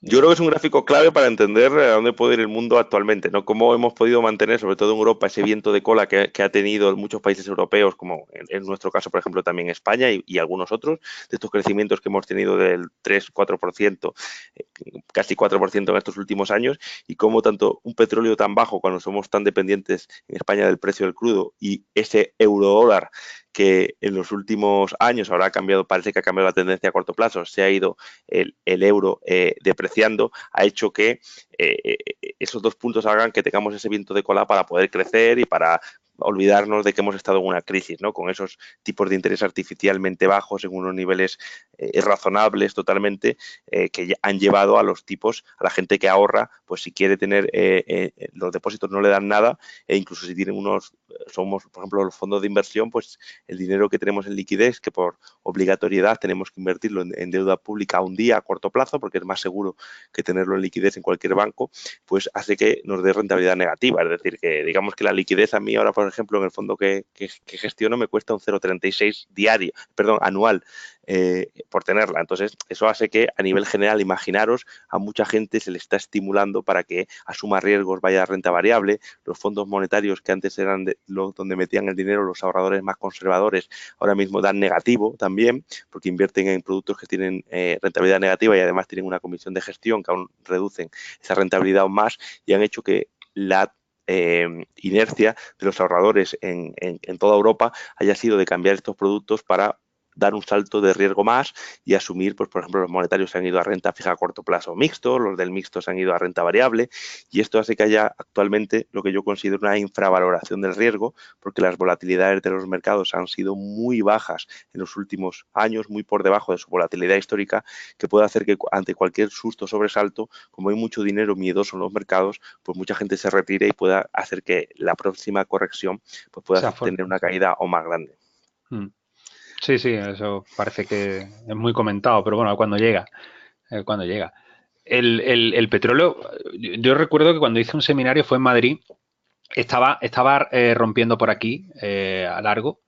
Yo creo que Eh, es un gráfico clave para entender a dónde puede ir el mundo actualmente, ¿no? Cómo hemos podido mantener, sobre todo en Europa, ese viento de cola que ha tenido muchos países europeos, como en nuestro caso, por ejemplo, también España y algunos otros, de estos crecimientos que hemos tenido del 3-4%, eh, casi 4% en estos últimos años, y cómo tanto un petróleo tan bajo, cuando somos tan dependientes en España del precio del crudo, y ese euro dólar que en los últimos años habrá cambiado, parece que ha cambiado la tendencia a corto plazo, se ha ido el euro depreciando, ha hecho que esos dos puntos hagan que tengamos ese viento de cola para poder crecer y para olvidarnos de que hemos estado en una crisis, ¿no? Con esos tipos de interés artificialmente bajos en unos niveles razonables totalmente, que han llevado a los tipos, a la gente que ahorra, pues si quiere tener los depósitos no le dan nada, e incluso si tienen somos, por ejemplo, los fondos de inversión, pues el dinero que tenemos en liquidez, que por obligatoriedad tenemos que invertirlo en deuda pública a un día, a corto plazo, porque es más seguro que tenerlo en liquidez en cualquier banco, pues hace que nos dé rentabilidad negativa. Es decir, que digamos que la liquidez a mí ahora, por ejemplo, en el fondo que gestiono me cuesta un 0,36 diario, perdón, anual, por tenerla. Entonces, eso hace que a nivel general, imaginaros, a mucha gente se le está estimulando para que asuma riesgos, vaya a renta variable. Los fondos monetarios que antes eran donde metían el dinero los ahorradores más conservadores, ahora mismo dan negativo también, porque invierten en productos que tienen rentabilidad negativa y además tienen una comisión de gestión que aún reducen esa rentabilidad aún más, y han hecho que la inercia de los ahorradores en toda Europa haya sido de cambiar estos productos para dar un salto de riesgo más y asumir, pues por ejemplo, los monetarios se han ido a renta fija a corto plazo mixto, los del mixto se han ido a renta variable, y esto hace que haya actualmente lo que yo considero una infravaloración del riesgo, porque las volatilidades de los mercados han sido muy bajas en los últimos años, muy por debajo de su volatilidad histórica, que puede hacer que ante cualquier susto, sobresalto, como hay mucho dinero miedoso en los mercados, pues mucha gente se retire y pueda hacer que la próxima corrección pues pueda sea tener fuerte. una caída o más grande. Mm. Sí, sí, eso parece que es muy comentado, pero bueno, cuando llega, cuando llega. El petróleo, yo recuerdo que cuando hice un seminario fue en Madrid, estaba rompiendo por aquí a largo.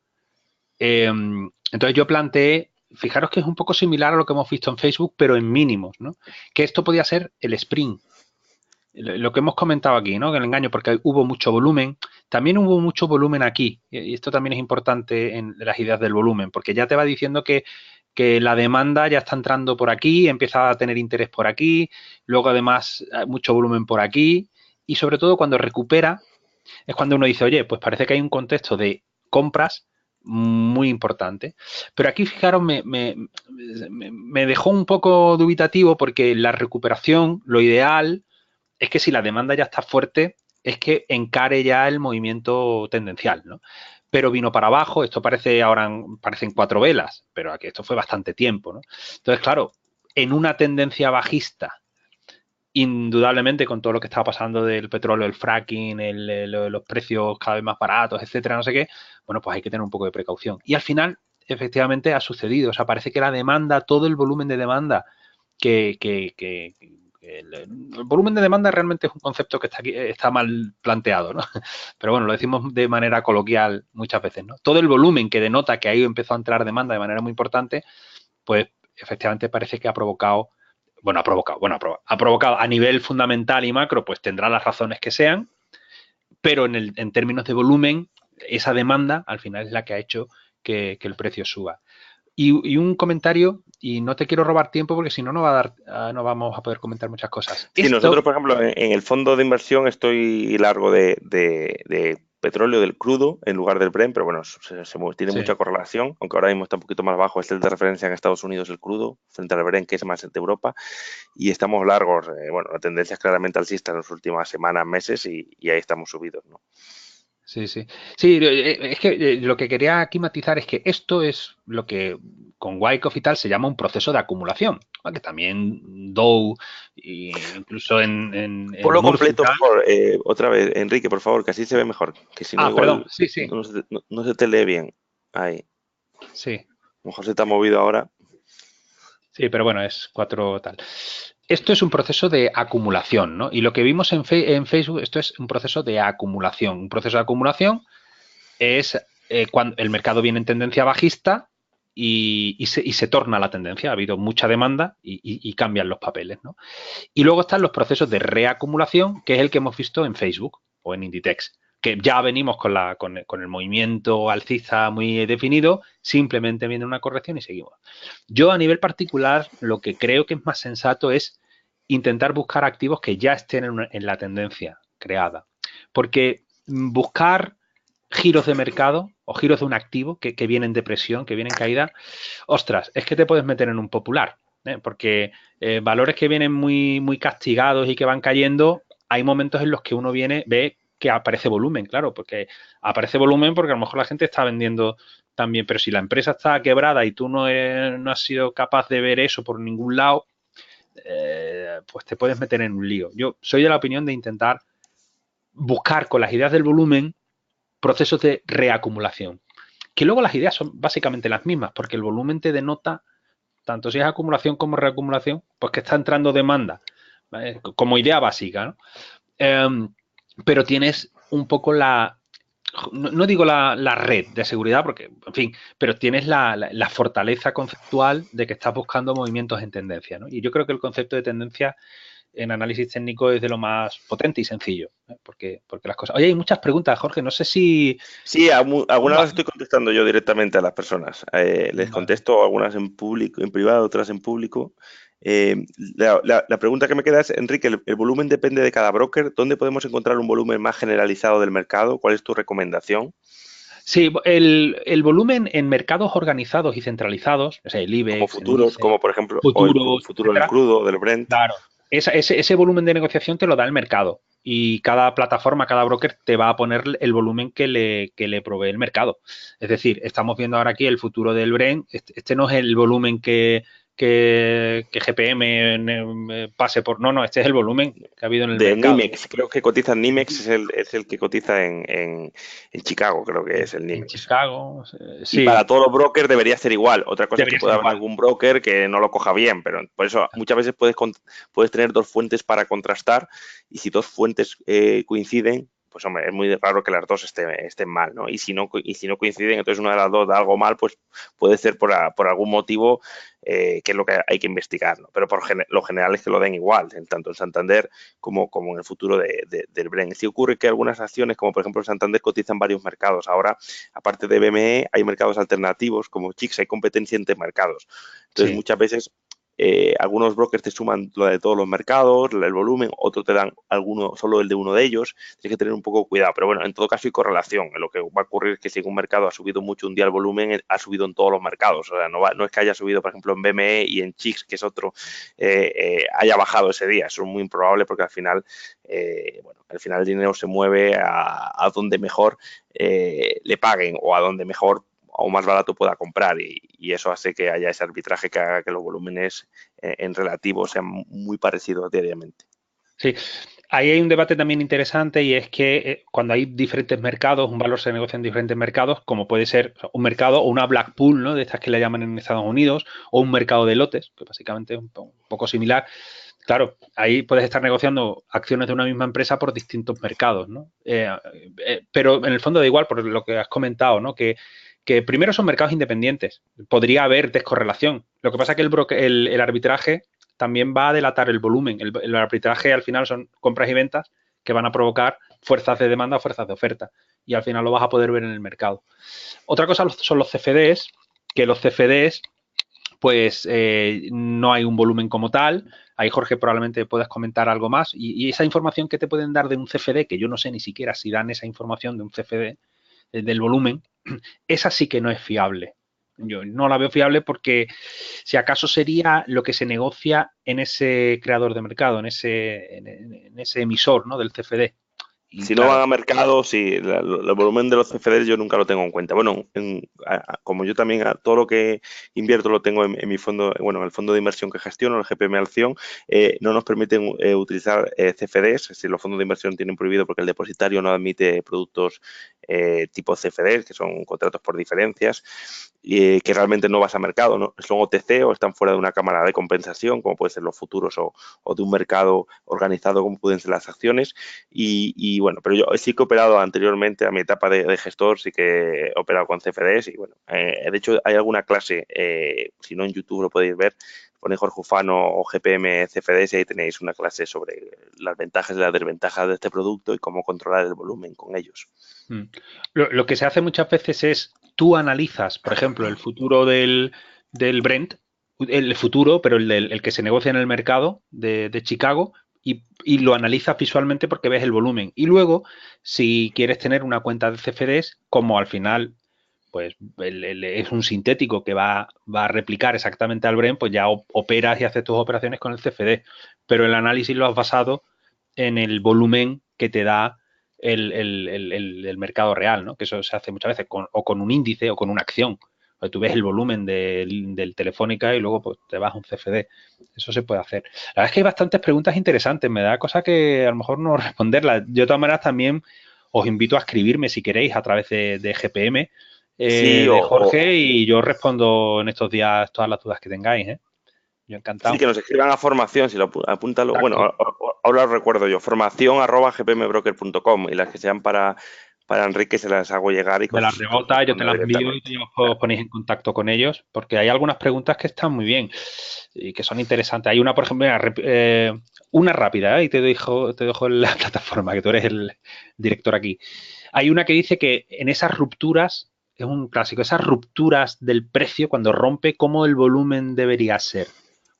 Entonces yo planteé, fijaros que es un poco similar a lo que hemos visto en Facebook, pero en mínimos, ¿no? Que esto podía ser el sprint, lo que hemos comentado aquí, ¿no? Que el engaño, porque hubo mucho volumen. También hubo mucho volumen aquí, y esto también es importante en las ideas del volumen, porque ya te va diciendo que la demanda ya está entrando por aquí, empieza a tener interés por aquí, luego además mucho volumen por aquí, y sobre todo cuando recupera, es cuando uno dice, oye, pues parece que hay un contexto de compras muy importante. Pero aquí, fijaros, me dejó un poco dubitativo porque la recuperación, lo ideal es que si la demanda ya está fuerte, es que encare ya el movimiento tendencial, ¿no? Pero vino para abajo, esto parece ahora, parecen 4 velas, pero aquí esto fue bastante tiempo, ¿no? Entonces, claro, en una tendencia bajista, indudablemente con todo lo que estaba pasando del petróleo, el fracking, los precios cada vez más baratos, etcétera, no sé qué, bueno, pues hay que tener un poco de precaución. Y al final, efectivamente, ha sucedido. O sea, parece que la demanda, todo el volumen de demanda que el volumen de demanda realmente es un concepto que está mal planteado, ¿no? Pero bueno, lo decimos de manera coloquial muchas veces, ¿no? Todo el volumen que denota que ahí empezó a entrar demanda de manera muy importante, pues efectivamente parece que ha provocado, ha provocado a nivel fundamental y macro, pues tendrá las razones que sean, pero en términos de volumen, esa demanda al final es la que ha hecho que el precio suba. Y un comentario, y no te quiero robar tiempo porque si no, no vamos a poder comentar muchas cosas. Sí, nosotros, por ejemplo, en el fondo de inversión estoy largo de petróleo, del crudo, en lugar del Brent, pero bueno, tiene Sí, mucha correlación, aunque ahora mismo está un poquito más bajo, es el de referencia en Estados Unidos, el crudo, frente al Brent, que es más de Europa, y estamos largos, bueno, la tendencia es claramente alcista en las últimas semanas, meses, y ahí estamos subidos, ¿no? sí, sí. Sí, es que lo que quería aquí matizar es que esto es lo que con Wyckoff y tal se llama un proceso de acumulación, ¿vale? Que también Dow, incluso en Ponlo Murphy y completo, tal. por favor, otra vez, Enrique, por favor, que así se ve mejor, que si no Ah, perdón, igual sí, sí, no se te lee bien. Ahí, a sí. lo mejor se te ha movido ahora. Sí, pero bueno, es 4 tal. Esto es un proceso de acumulación, ¿no? Y lo que vimos en Facebook, esto es un proceso de acumulación. Un proceso de acumulación es cuando el mercado viene en tendencia bajista y se torna la tendencia. Ha habido mucha demanda y cambian los papeles, ¿no? Y luego están los procesos de reacumulación, que es el que hemos visto en Facebook o en Inditex, que ya venimos con el movimiento alcista muy definido, simplemente viene una corrección y seguimos. Yo a nivel particular lo que creo que es más sensato es intentar buscar activos que ya estén en la tendencia creada, porque buscar giros de mercado o giros de un activo que vienen en depresión, que vienen en caída, ostras, es que te puedes meter en un popular, porque valores que vienen muy, muy castigados y que van cayendo, hay momentos en los que uno ve que aparece volumen, claro, porque aparece volumen porque a lo mejor la gente está vendiendo también, pero si la empresa está quebrada y tú no has sido capaz de ver eso por ningún lado, pues te puedes meter en un lío. Yo soy de la opinión de intentar buscar con las ideas del volumen procesos de reacumulación, que luego las ideas son básicamente las mismas, porque el volumen te denota tanto si es acumulación como reacumulación, pues que está entrando demanda, ¿vale? Como idea básica, ¿no? Pero tienes un poco no digo la red de seguridad, porque, en fin, pero tienes la fortaleza conceptual de que estás buscando movimientos en tendencia, ¿no? Y yo creo que el concepto de tendencia en análisis técnico es de lo más potente y sencillo, ¿eh? Porque las cosas... Oye, hay muchas preguntas, Jorge, no sé si... Sí, algunas Va, las estoy contestando yo directamente a las personas. Les vale. contesto algunas en público, en privado, otras en público. La pregunta que me queda es, Enrique, ¿el volumen depende de cada broker? ¿Dónde podemos encontrar un volumen más generalizado del mercado? ¿Cuál es tu recomendación? Sí, el volumen en mercados organizados y centralizados, o sea, el Como IBEX, el futuros, NICE, como por ejemplo, o el futuros, futuro del etcétera. crudo o del Brent. Claro. Ese volumen de negociación te lo da el mercado y cada plataforma, cada broker te va a poner el volumen que le provee el mercado. Es decir, estamos viendo ahora aquí el futuro del Brent. Este no es el volumen que GPM pase por... No, este es el volumen que ha habido en el De mercado. Nimex, creo que cotiza Nimex, es el que cotiza en Chicago, creo que es el En Nimex. Chicago, Y sí, para todos los brokers debería ser igual. Otra cosa es que debería ser pueda haber igual. algún broker que no lo coja bien, pero por eso muchas veces puedes tener dos fuentes para contrastar y si dos fuentes coinciden, pues hombre, es muy raro que las dos estén mal, ¿no? Y si no coinciden, entonces una de las dos da algo mal, pues puede ser por algún motivo que es lo que hay que investigar, ¿no? Pero lo general es que lo den igual, tanto en Santander como en el futuro del Brent. Sí ocurre que algunas acciones, como por ejemplo Santander, cotizan varios mercados. Ahora, aparte de BME, hay mercados alternativos como Chix, hay competencia entre mercados. Entonces, Sí. muchas veces algunos brokers te suman lo de todos los mercados, el volumen, otros te dan solo el de uno de ellos. Tienes que tener un poco de cuidado, pero bueno, en todo caso hay correlación. Lo que va a ocurrir es que si un mercado ha subido mucho un día el volumen, ha subido en todos los mercados. O sea, no es que haya subido, por ejemplo, en BME y en Chix, que es otro, haya bajado ese día. Eso es muy improbable porque al final el dinero se mueve a donde mejor le paguen o a donde mejor o más barato pueda comprar y eso hace que haya ese arbitraje que haga que los volúmenes en relativo sean muy parecidos diariamente. Sí, ahí hay un debate también interesante y es que cuando hay diferentes mercados, un valor se negocia en diferentes mercados, como puede ser un mercado o una black pool, ¿no? De estas que le llaman en Estados Unidos, o un mercado de lotes, que básicamente es un poco similar. Claro, ahí puedes estar negociando acciones de una misma empresa por distintos mercados, ¿no? Pero en el fondo da igual por lo que has comentado, ¿no? Que primero son mercados independientes. Podría haber descorrelación. Lo que pasa es que el arbitraje también va a delatar el volumen. El arbitraje al final son compras y ventas que van a provocar fuerzas de demanda o fuerzas de oferta. Y al final lo vas a poder ver en el mercado. Otra cosa son los CFDs, que los CFDs pues no hay un volumen como tal. Ahí, Jorge, probablemente puedas comentar algo más. Y esa información que te pueden dar de un CFD, que yo no sé ni siquiera si dan esa información de un CFD, del volumen, esa sí que no es fiable. Yo no la veo fiable porque si acaso sería lo que se negocia en ese creador de mercado, en ese emisor, ¿no? Del CFD. Y Si no claro, van a mercado, sí, el volumen de los CFDs yo nunca lo tengo en cuenta. Bueno, como yo también todo lo que invierto lo tengo en mi fondo, bueno, en el fondo de inversión que gestiono, el GPM Acción, no nos permiten utilizar CFDs, es decir, los fondos de inversión tienen prohibido porque el depositario no admite productos tipo CFDs, que son contratos por diferencias, y que realmente no vas a mercado, ¿no? Son OTC o están fuera de una cámara de compensación, como pueden ser los futuros o de un mercado organizado como pueden ser las acciones. Y bueno, pero yo sí que he operado anteriormente a mi etapa de gestor, sí que he operado con CFDs y bueno, de hecho hay alguna clase, si no en YouTube lo podéis ver, ponéis Jorge Ufano o GPM CFDs y ahí tenéis una clase sobre las ventajas y las desventajas de este producto y cómo controlar el volumen con ellos. lo que se hace muchas veces es tú analizas, por ejemplo, el futuro del Brent, el futuro, pero el que se negocia en el mercado de Chicago, y lo analizas visualmente porque ves el volumen. Y luego, si quieres tener una cuenta de CFDs, como al final pues es un sintético que va a replicar exactamente al Brent, pues ya operas y haces tus operaciones con el CFD. Pero el análisis lo has basado en el volumen que te da el mercado real, ¿no? Que eso se hace muchas veces o con un índice o con una acción. Tú ves el volumen del Telefónica y luego pues, te vas a un CFD. Eso se puede hacer. La verdad es que hay bastantes preguntas interesantes. Me da cosa que a lo mejor no responderlas. Yo de todas maneras también os invito a escribirme si queréis a través de GPM Sí, de Jorge y yo respondo en estos días todas las dudas que tengáis. ¿Eh? Yo sí, encantado. que nos escriban a formación, si lo apúntalo. Bueno, Exacto. ahora lo recuerdo yo, formación@gpmbroker.com y las que sean para Enrique se las hago llegar y que Me las os rebota, yo te responda las envío y directamente. os ponéis en contacto con ellos, porque hay algunas preguntas que están muy bien y que son interesantes. Hay una, por ejemplo, una rápida, ¿eh? Y te dejo en la plataforma, que tú eres el director aquí. Hay una que dice que en esas rupturas, es un clásico, esas rupturas del precio, cuando rompe, ¿cómo el volumen debería ser?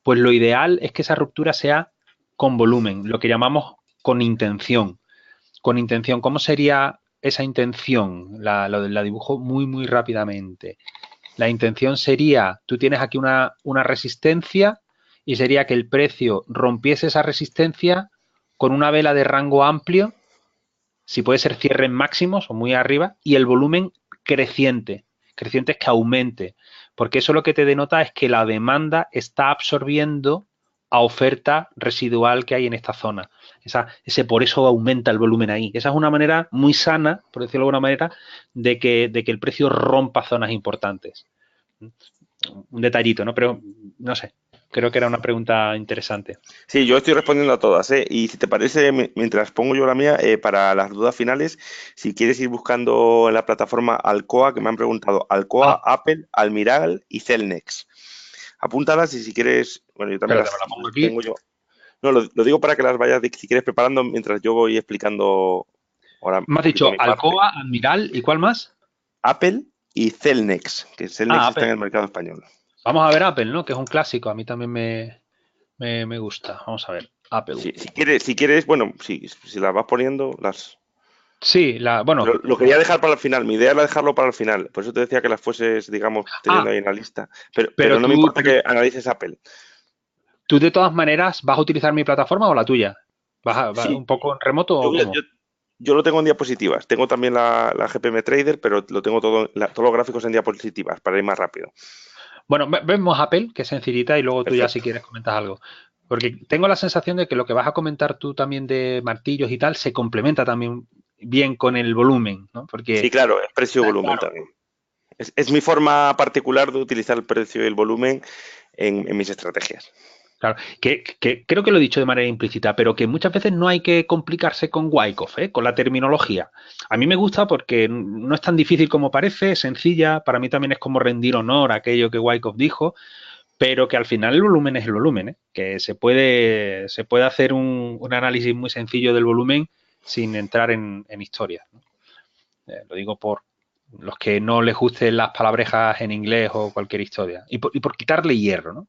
Pues lo ideal es que esa ruptura sea con volumen, lo que llamamos con intención. Con intención, ¿cómo sería esa intención? La dibujo muy, muy rápidamente. La intención sería, tú tienes aquí una resistencia y sería que el precio rompiese esa resistencia con una vela de rango amplio, si puede ser cierre en máximos o muy arriba, y el volumen creciente. Creciente es que aumente. porque eso lo que te denota es que la demanda está absorbiendo a oferta residual que hay en esta zona. Por eso aumenta el volumen ahí. Esa es una manera muy sana, por decirlo de alguna manera, de que el precio rompa zonas importantes. Un detallito, ¿no? Pero no sé, creo que era una pregunta interesante. Sí, yo estoy respondiendo a todas, ¿eh? Y si te parece, mientras pongo yo la mía, para las dudas finales, si quieres ir buscando en la plataforma Alcoa, que me han preguntado, Alcoa, Ah, Apple, Almiral y Celnex. Apúntalas y si quieres, bueno, yo también espérate, me la pongo las aquí. tengo yo. No, lo digo para que las vayas, si quieres, preparando mientras yo voy explicando ahora un Me has poquito dicho mi parte. Alcoa, Admiral, ¿y cuál más? Apple y Celnex, que Ah, Celnex está Apple. en el mercado español. Vamos a ver Apple, ¿no? Que es un clásico. A mí también me gusta. Vamos a ver. Apple. Si quieres, bueno, si las vas poniendo, las... Sí, bueno. Lo quería dejar para el final, mi idea era dejarlo para el final, por eso te decía que las fueses, digamos, teniendo Ah, ahí en la lista, pero pero no me tú, importa que analices Apple. tú de todas maneras vas a utilizar mi plataforma o la tuya. ¿Vas Sí, un poco en remoto yo, o voy a- cómo? yo, yo lo tengo en diapositivas, tengo también la GPM Trader, pero lo tengo todo, todos los gráficos en diapositivas para ir más rápido. Bueno, vemos Apple, que es sencillita, y luego tú ya si Perfecto. quieres comentas algo. Porque tengo la sensación de que lo que vas a comentar tú también de martillos y tal se complementa también bien con el volumen, ¿no? Porque, Sí, claro, es precio-volumen claro, también. Es mi forma particular de utilizar el precio y el volumen en mis estrategias. claro, que creo que lo he dicho de manera implícita, pero que muchas veces no hay que complicarse con Wyckoff, ¿eh? Con la terminología. A mí me gusta porque no es tan difícil como parece, es sencilla. Para mí también es como rendir honor a aquello que Wyckoff dijo, pero que al final el volumen es el volumen, ¿eh? Que se puede hacer un análisis muy sencillo del volumen sin entrar en historias, ¿no? Lo digo por los que no les gusten las palabrejas en inglés o cualquier historia. Y por quitarle hierro, ¿no?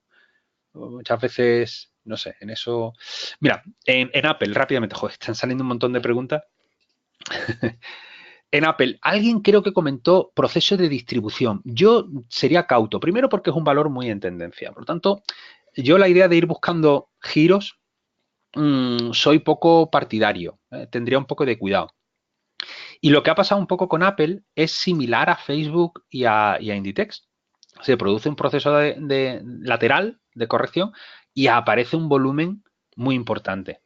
Muchas veces, no sé, en eso... Mira, en Apple, rápidamente, joder, están saliendo un montón de preguntas. En Apple, alguien creo que comentó proceso de distribución. Yo sería cauto, primero porque es un valor muy en tendencia. Por lo tanto, yo la idea de ir buscando giros, soy poco partidario. Tendría un poco de cuidado. Y lo que ha pasado un poco con Apple es similar a Facebook y a Inditex. Se produce un proceso de lateral de corrección y aparece un volumen muy importante,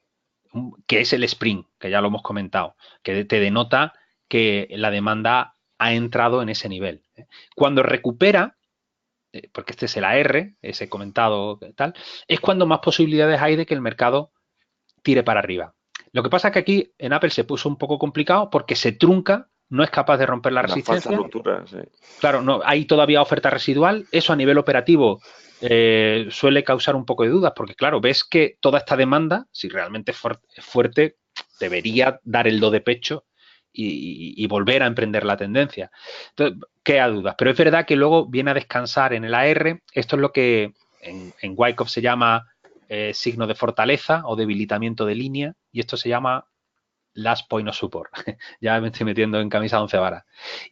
que es el spring, que ya lo hemos comentado, que te denota que la demanda ha entrado en ese nivel. Cuando recupera, porque este es el AR, ese comentado tal, es cuando más posibilidades hay de que el mercado tire para arriba. Lo que pasa es que aquí en Apple se puso un poco complicado porque se trunca, no es capaz de romper la Una falsa resistencia. ruptura, sí. Claro, no, hay todavía oferta residual. Eso a nivel operativo suele causar un poco de dudas, porque claro, ves que toda esta demanda, si realmente es fuerte, debería dar el do de pecho y volver a emprender la tendencia. Entonces, queda dudas. Pero es verdad que luego viene a descansar en el AR. Esto es lo que en Wyckoff se llama signo de fortaleza o debilitamiento de línea, y esto se llama last point of support. Ya me estoy metiendo en camisa de once varas.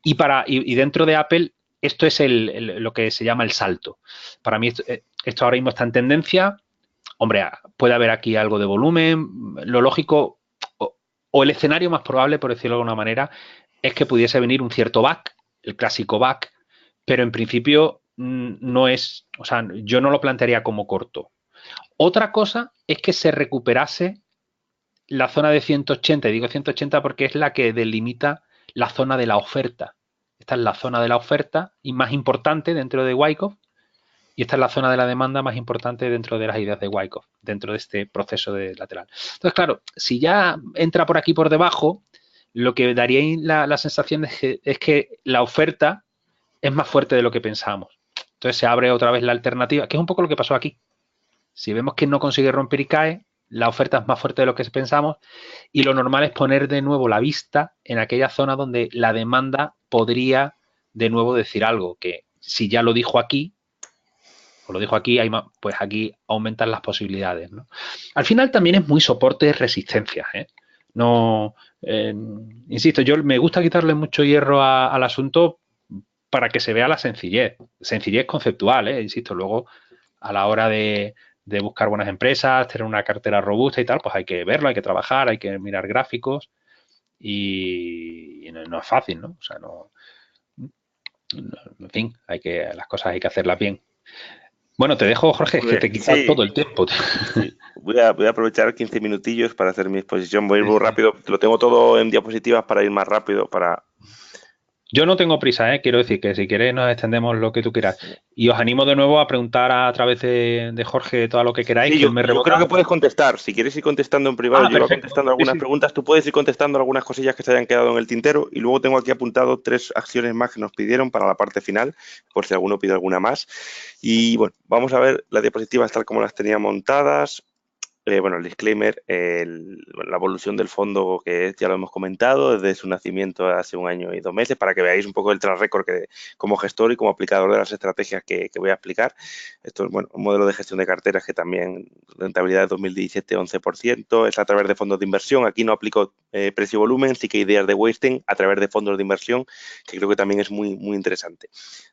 Y dentro de Apple, esto es lo que se llama el salto. Para mí, esto ahora mismo está en tendencia. Hombre, puede haber aquí algo de volumen. Lo lógico, o el escenario más probable, por decirlo de alguna manera, es que pudiese venir un cierto back, el clásico back, pero en principio no es, o sea, yo no lo plantearía como corto. Otra cosa es que se recuperase la zona de 180, y digo 180 porque es la que delimita la zona de la oferta. Esta es la zona de la oferta y más importante dentro de Wyckoff, y esta es la zona de la demanda más importante dentro de las ideas de Wyckoff, dentro de este proceso de lateral. Entonces, claro, si ya entra por aquí por debajo, lo que daría la sensación es que la oferta es más fuerte de lo que pensamos. Entonces se abre otra vez la alternativa, que es un poco lo que pasó aquí. Si vemos que no consigue romper y cae, la oferta es más fuerte de lo que pensamos, y lo normal es poner de nuevo la vista en aquella zona donde la demanda podría de nuevo decir algo, que si ya lo dijo aquí, o lo dijo aquí, pues aquí aumentan las posibilidades, ¿no? Al final también es muy soporte de resistencia, ¿eh? No, insisto, yo me gusta quitarle mucho hierro al asunto para que se vea la sencillez conceptual, insisto, luego a la hora de buscar buenas empresas, tener una cartera robusta y tal, pues hay que verlo, hay que trabajar, hay que mirar gráficos y no es fácil, ¿no? O sea, no. En fin, las cosas hay que hacerlas bien. Bueno, te dejo, Jorge, es Muy que te bien. he quitado Sí, todo el tiempo. sí. Voy a aprovechar 15 minutillos para hacer mi exposición. Voy a ir muy rápido. Lo tengo todo en diapositivas para ir más rápido. Yo no tengo prisa, ¿eh? Quiero decir que si queréis nos extendemos lo que tú quieras. Y os animo de nuevo a preguntar a través de Jorge todo lo que queráis, Sí, que él me yo creo que rebota. puedes contestar. Si quieres ir contestando en privado, Ah, yo iba perfecto. contestando Sí, algunas sí. preguntas. Tú puedes ir contestando algunas cosillas que se hayan quedado en el tintero y luego tengo aquí apuntado 3 acciones más que nos pidieron para la parte final, por si alguno pide alguna más. Y bueno, vamos a ver las diapositivas tal como las tenía montadas. Bueno, el disclaimer, la evolución del fondo que ya lo hemos comentado desde su nacimiento hace 1 año y 2 meses para que veáis un poco el track record como gestor y como aplicador de las estrategias que voy a explicar. Esto es bueno, un modelo de gestión de carteras que también rentabilidad de 2017 11%, es a través de fondos de inversión. Aquí no aplico precio-volumen, sí que ideas de wasting a través de fondos de inversión, que creo que también es muy, muy interesante.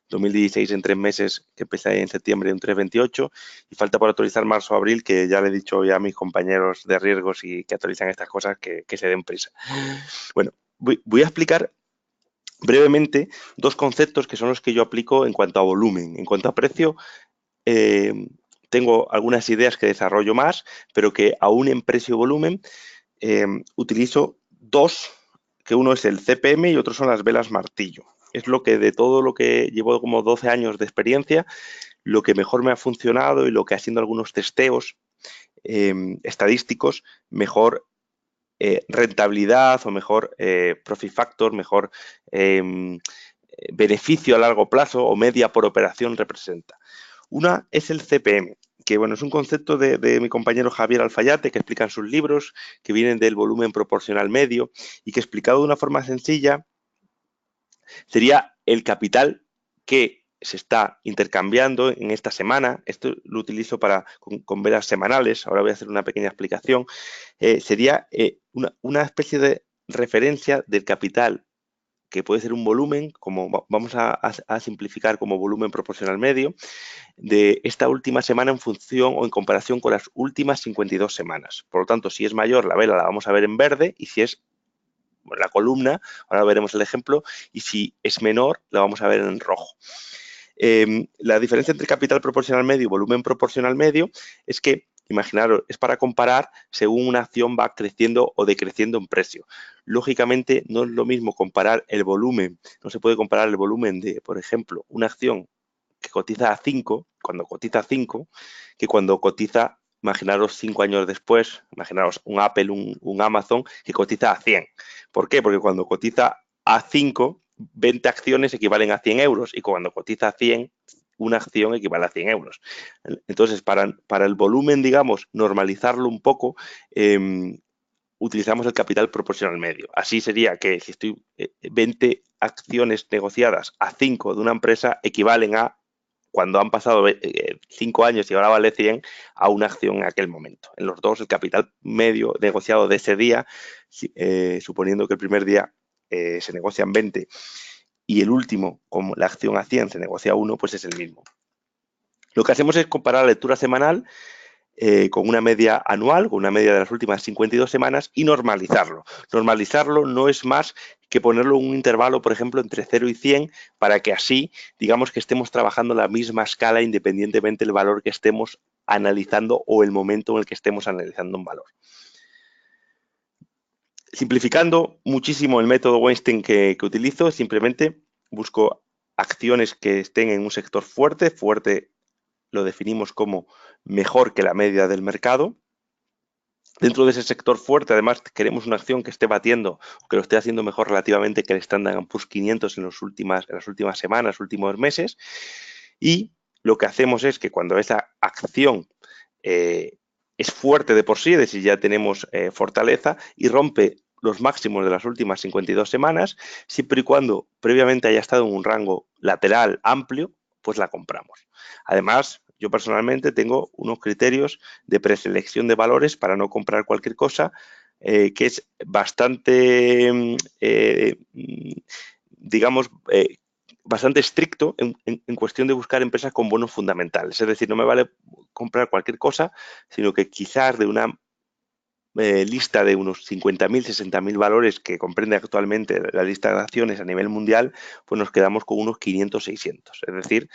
2016 en 3 meses, que empecé en septiembre, un 3,28 y falta por actualizar marzo-abril, que ya le he dicho ya a mis compañeros de riesgos y que actualizan estas cosas que se den prisa. Bueno, voy a explicar brevemente 2 conceptos que son los que yo aplico en cuanto a volumen. En cuanto a precio, eh, tengo algunas ideas que desarrollo más, pero que aún en precio-volumen utilizo dos, que uno es el CPM y otro son las velas martillo. Es lo que de todo lo que llevo como 12 años de experiencia, lo que mejor me ha funcionado y lo que haciendo algunos testeos estadísticos, mejor rentabilidad o mejor profit factor, mejor beneficio a largo plazo o media por operación representa. Una es el CPM, que bueno, es un concepto de mi compañero Javier Alfayate que explica en sus libros, que vienen del volumen proporcional medio y que explicado de una forma sencilla sería el capital que se está intercambiando en esta semana. Esto lo utilizo con velas semanales. Ahora voy a hacer una pequeña explicación. Sería una especie de referencia del capital que puede ser un volumen, como vamos a simplificar como volumen proporcional medio, de esta última semana en función o en comparación con las últimas 52 semanas. Por lo tanto, si es mayor, la vela la vamos a ver en verde y si es la columna, ahora veremos el ejemplo, y si es menor, la vamos a ver en rojo. La diferencia entre capital proporcional medio y volumen proporcional medio es que, imaginaros, es para comparar según una acción va creciendo o decreciendo en precio. Lógicamente, no es lo mismo comparar el volumen, no se puede comparar el volumen de, por ejemplo, una acción que cotiza a 5, cuando cotiza a 5, que cuando cotiza, imaginaros 5 años después, imaginaros un Apple, un Amazon, que cotiza a 100. ¿Por qué? Porque cuando cotiza a 5, 20 acciones equivalen a 100 euros y cuando cotiza a 100, una acción equivale a 100 euros. Entonces, para el volumen, digamos, normalizarlo un poco, utilizamos el capital proporcional medio. Así sería que si estoy 20 acciones negociadas a 5 de una empresa equivalen a cuando han pasado 5 años y ahora vale 100 a una acción en aquel momento. En los dos, el capital medio negociado de ese día, suponiendo que el primer día se negocian 20 y el último, como la acción a 100 se negocia 1, pues es el mismo. Lo que hacemos es comparar la lectura semanal con una media anual, con una media de las últimas 52 semanas y normalizarlo. Normalizarlo no es más que ponerlo en un intervalo, por ejemplo, entre 0 y 100, para que así, digamos que estemos trabajando en la misma escala independientemente del valor que estemos analizando o el momento en el que estemos analizando un valor. Simplificando muchísimo el método Weinstein que utilizo, simplemente busco acciones que estén en un sector fuerte. Fuerte lo definimos como mejor que la media del mercado. Dentro de ese sector fuerte, además, queremos una acción que esté batiendo o que lo esté haciendo mejor relativamente que el Standard & Poor's 500 en las últimas semanas, últimos meses. Y lo que hacemos es que cuando esa acción es fuerte de por sí, es decir, ya tenemos fortaleza y rompe los máximos de las últimas 52 semanas, siempre y cuando previamente haya estado en un rango lateral amplio, pues la compramos. Además, yo personalmente tengo unos criterios de preselección de valores para no comprar cualquier cosa, que es bastante, digamos, bastante estricto en cuestión de buscar empresas con buenos fundamentales. Es decir, no me vale comprar cualquier cosa, sino que quizás de una lista de unos 50.000, 60.000 valores que comprende actualmente la lista de acciones a nivel mundial, pues nos quedamos con unos 500, 600. Es decir,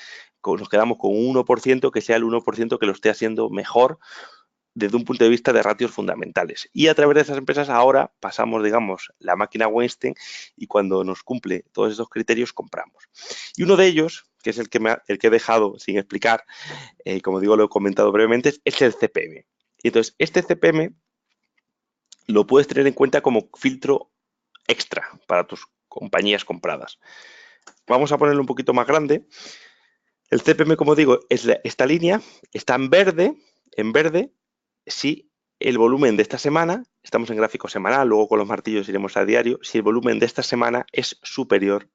nos quedamos con un 1% que sea el 1% que lo esté haciendo mejor desde un punto de vista de ratios fundamentales. Y a través de esas empresas ahora pasamos, digamos, la máquina Weinstein y cuando nos cumple todos esos criterios compramos. Y uno de ellos, que es el que he dejado sin explicar, como digo, lo he comentado brevemente, es el CPM. Y entonces, este CPM lo puedes tener en cuenta como filtro extra para tus compañías compradas. Vamos a ponerlo un poquito más grande. El CPM, como digo, es esta línea, está en verde, si el volumen de esta semana, estamos en gráfico semanal, luego con los martillos iremos a diario, si el volumen de esta semana es superior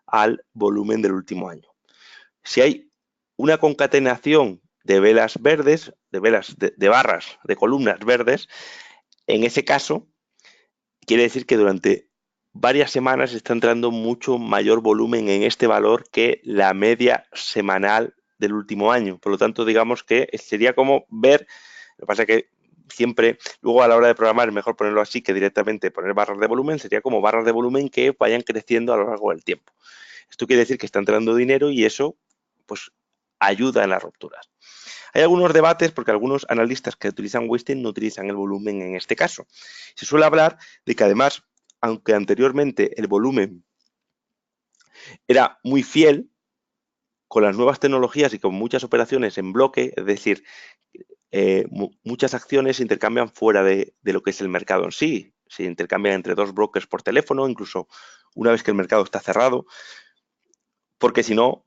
al volumen del último año. Si hay una concatenación de velas verdes, de barras, de columnas verdes, en ese caso, quiere decir que durante varias semanas está entrando mucho mayor volumen en este valor que la media semanal del último año. Por lo tanto, digamos que sería como ver, lo que pasa es que siempre, luego a la hora de programar es mejor ponerlo así que directamente poner barras de volumen, sería como barras de volumen que vayan creciendo a lo largo del tiempo. Esto quiere decir que está entrando dinero y eso pues ayuda en las rupturas. Hay algunos debates porque algunos analistas que utilizan Weinstein no utilizan el volumen en este caso. Se suele hablar de que además, aunque anteriormente el volumen era muy fiel, con las nuevas tecnologías y con muchas operaciones en bloque, es decir, muchas acciones se intercambian fuera de lo que es el mercado en sí, se intercambian entre dos brokers por teléfono, incluso una vez que el mercado está cerrado, porque si no,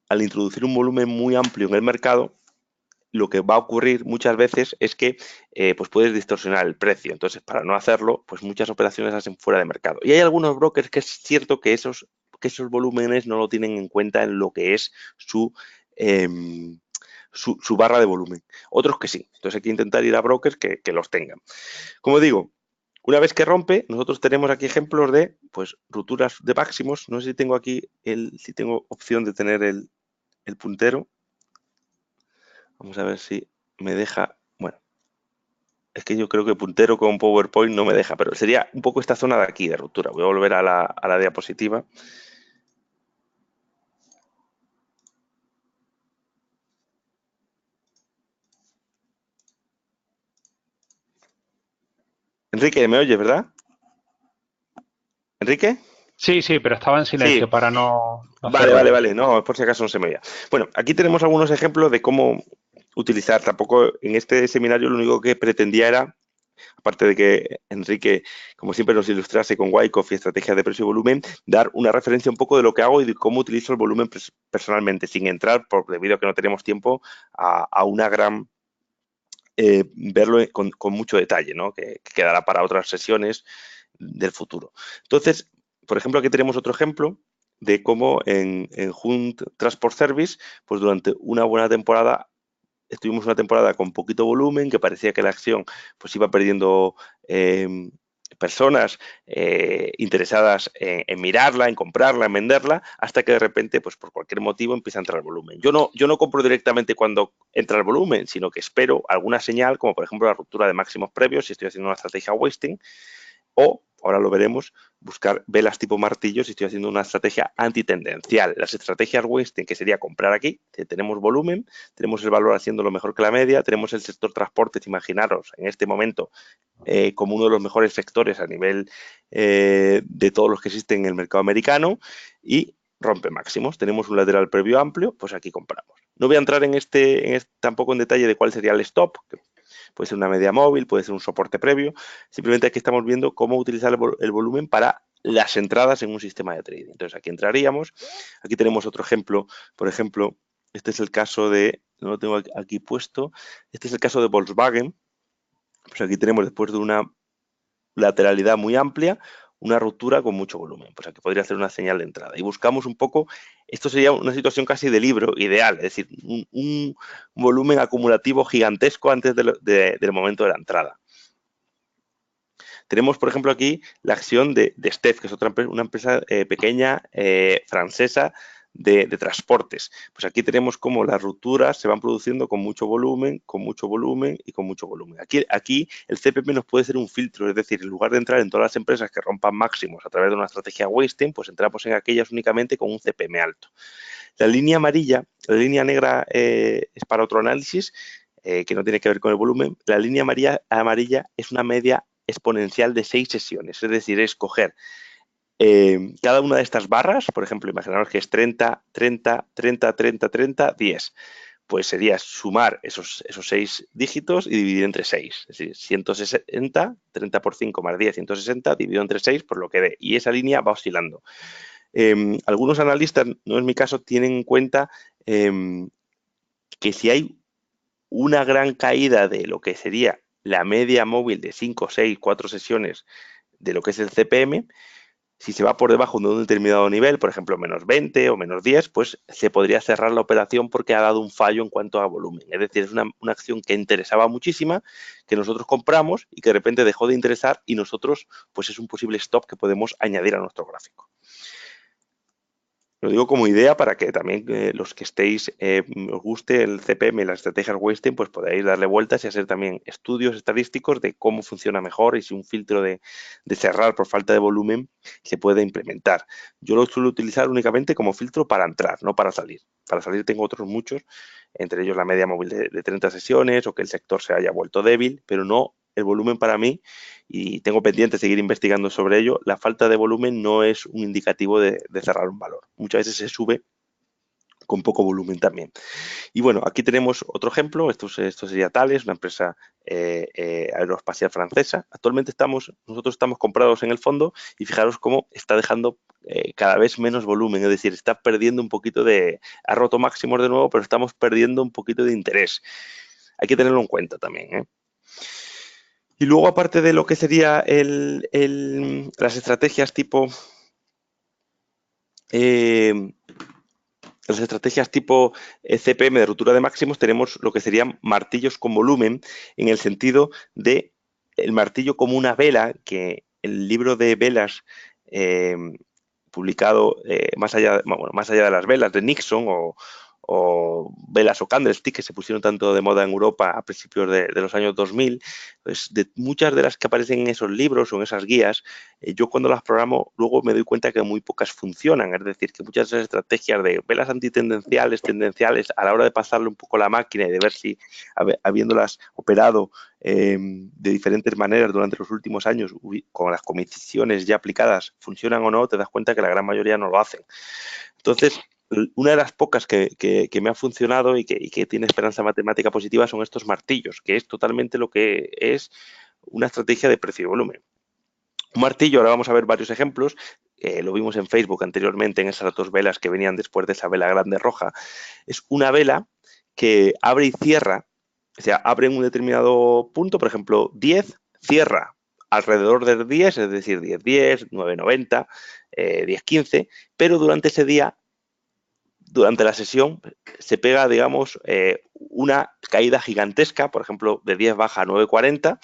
al introducir un volumen muy amplio en el mercado, lo que va a ocurrir muchas veces es que pues puedes distorsionar el precio. Entonces, para no hacerlo, pues muchas operaciones hacen fuera de mercado. Y hay algunos brokers que es cierto que esos volúmenes no lo tienen en cuenta en lo que es su barra de volumen. Otros que sí. Entonces hay que intentar ir a brokers que los tengan. Como digo, una vez que rompe, nosotros tenemos aquí ejemplos de pues rupturas de máximos. No sé si tengo aquí si tengo opción de tener el puntero. Vamos a ver si me deja. Bueno, es que yo creo que puntero con PowerPoint no me deja, pero sería un poco esta zona de aquí de ruptura. Voy a volver a la diapositiva. Enrique, ¿me oyes, verdad? ¿Enrique? Sí, sí, pero estaba en Sí, silencio para no hacer vale, vale, ruido. vale. No, por si acaso no se me oía. Bueno, aquí tenemos algunos ejemplos de cómo utilizar. Tampoco en este seminario lo único que pretendía era, aparte de que Enrique, como siempre, nos ilustrase con Wyckoff y estrategias de precio y volumen, dar una referencia un poco de lo que hago y de cómo utilizo el volumen personalmente, sin entrar, debido a que no tenemos tiempo, a una gran verlo con mucho detalle, ¿no? Que quedará para otras sesiones del futuro. Entonces, por ejemplo, aquí tenemos otro ejemplo de cómo en Hunt Transport Service, pues durante una buena temporada, estuvimos una temporada con poquito volumen, que parecía que la acción pues iba perdiendo personas interesadas en mirarla, en comprarla, en venderla, hasta que de repente, pues por cualquier motivo, empieza a entrar el volumen. Yo no compro directamente cuando entra el volumen, sino que espero alguna señal, como por ejemplo la ruptura de máximos previos, si estoy haciendo una estrategia wasting, o, ahora lo veremos, buscar velas tipo martillo si estoy haciendo una estrategia antitendencial. Las estrategias Weinstein, que sería comprar aquí, que tenemos volumen, tenemos el valor haciendo lo mejor que la media, tenemos el sector transportes, imaginaros, en este momento, como uno de los mejores sectores a nivel de todos los que existen en el mercado americano, y rompe máximos. Tenemos un lateral previo amplio, pues aquí compramos. No voy a entrar tampoco en detalle de cuál sería el stop, que puede ser una media móvil, puede ser un soporte previo. Simplemente aquí estamos viendo cómo utilizar el volumen para las entradas en un sistema de trading. Entonces aquí entraríamos. Aquí tenemos otro ejemplo. Por ejemplo, este es el caso de, no lo tengo aquí puesto, este es el caso de Volkswagen. Pues aquí tenemos, después de una lateralidad muy amplia, una ruptura con mucho volumen. Pues aquí podría ser una señal de entrada. Y buscamos un poco, esto sería una situación casi de libro ideal, es decir, un volumen acumulativo gigantesco antes del momento de la entrada. Tenemos, por ejemplo, aquí la acción de Steph, que es una empresa pequeña francesa de transportes. Pues aquí tenemos cómo las rupturas se van produciendo con mucho volumen y con mucho volumen. Aquí el CPM nos puede ser un filtro, es decir, en lugar de entrar en todas las empresas que rompan máximos a través de una estrategia wasting, pues entramos en aquellas únicamente con un CPM alto. La línea amarilla, la línea negra es para otro análisis, que no tiene que ver con el volumen. La línea amarilla es una media exponencial de 6 sesiones, es decir, es coger cada una de estas barras, por ejemplo, imaginaos que es 30, 30, 30, 30, 30, 10. Pues sería sumar esos 6 dígitos y dividir entre 6. Es decir, 160, 30 por 5 más 10, 160, dividido entre 6 por lo que dé. Y esa línea va oscilando. Algunos analistas, no es mi caso, tienen en cuenta que si hay una gran caída de lo que sería la media móvil de 5, 6, 4 sesiones de lo que es el CPM, si se va por debajo de un determinado nivel, por ejemplo, menos 20 o menos 10, pues se podría cerrar la operación porque ha dado un fallo en cuanto a volumen. Es decir, es una acción que interesaba muchísima, que nosotros compramos y que de repente dejó de interesar y nosotros, pues es un posible stop que podemos añadir a nuestro gráfico. Lo digo como idea para que también los que estéis, os guste el CPM y las estrategias wasting, pues podáis darle vueltas y hacer también estudios estadísticos de cómo funciona mejor y si un filtro de cerrar por falta de volumen se puede implementar. Yo lo suelo utilizar únicamente como filtro para entrar, no para salir. Para salir tengo otros muchos, entre ellos la media móvil de 30 sesiones o que el sector se haya vuelto débil, pero no el volumen para mí, y tengo pendiente seguir investigando sobre ello, la falta de volumen no es un indicativo de cerrar un valor. Muchas veces se sube con poco volumen también. Y bueno, aquí tenemos otro ejemplo, esto sería Thales, una empresa aeroespacial francesa. Actualmente nosotros estamos comprados en el fondo y fijaros cómo está dejando cada vez menos volumen, es decir, está perdiendo un poquito ha roto máximos de nuevo, pero estamos perdiendo un poquito de interés. Hay que tenerlo en cuenta también, ¿eh? Y luego, aparte de lo que sería las estrategias tipo CPM de ruptura de máximos, tenemos lo que serían martillos con volumen, en el sentido de el martillo como una vela, que el libro de velas publicado más allá de las velas de Nixon o velas o candlestick que se pusieron tanto de moda en Europa a principios de los años 2000, pues de muchas de las que aparecen en esos libros o en esas guías, yo cuando las programo luego me doy cuenta que muy pocas funcionan, es decir, que muchas de esas estrategias de velas antitendenciales, tendenciales, a la hora de pasarle un poco la máquina y de ver si habiéndolas operado de diferentes maneras durante los últimos años, con las comisiones ya aplicadas, funcionan o no, te das cuenta que la gran mayoría no lo hacen. Entonces, una de las pocas que me ha funcionado y que tiene esperanza matemática positiva son estos martillos, que es totalmente lo que es una estrategia de precio y volumen. Un martillo, ahora vamos a ver varios ejemplos, lo vimos en Facebook anteriormente en esas dos velas que venían después de esa vela grande roja, es una vela que abre y cierra, o sea, abre en un determinado punto, por ejemplo, 10, cierra alrededor del 10, es decir, 10.10, 9.90, 10.15, pero durante ese día, durante la sesión, se pega, digamos, una caída gigantesca, por ejemplo, de 10 baja a 9.40,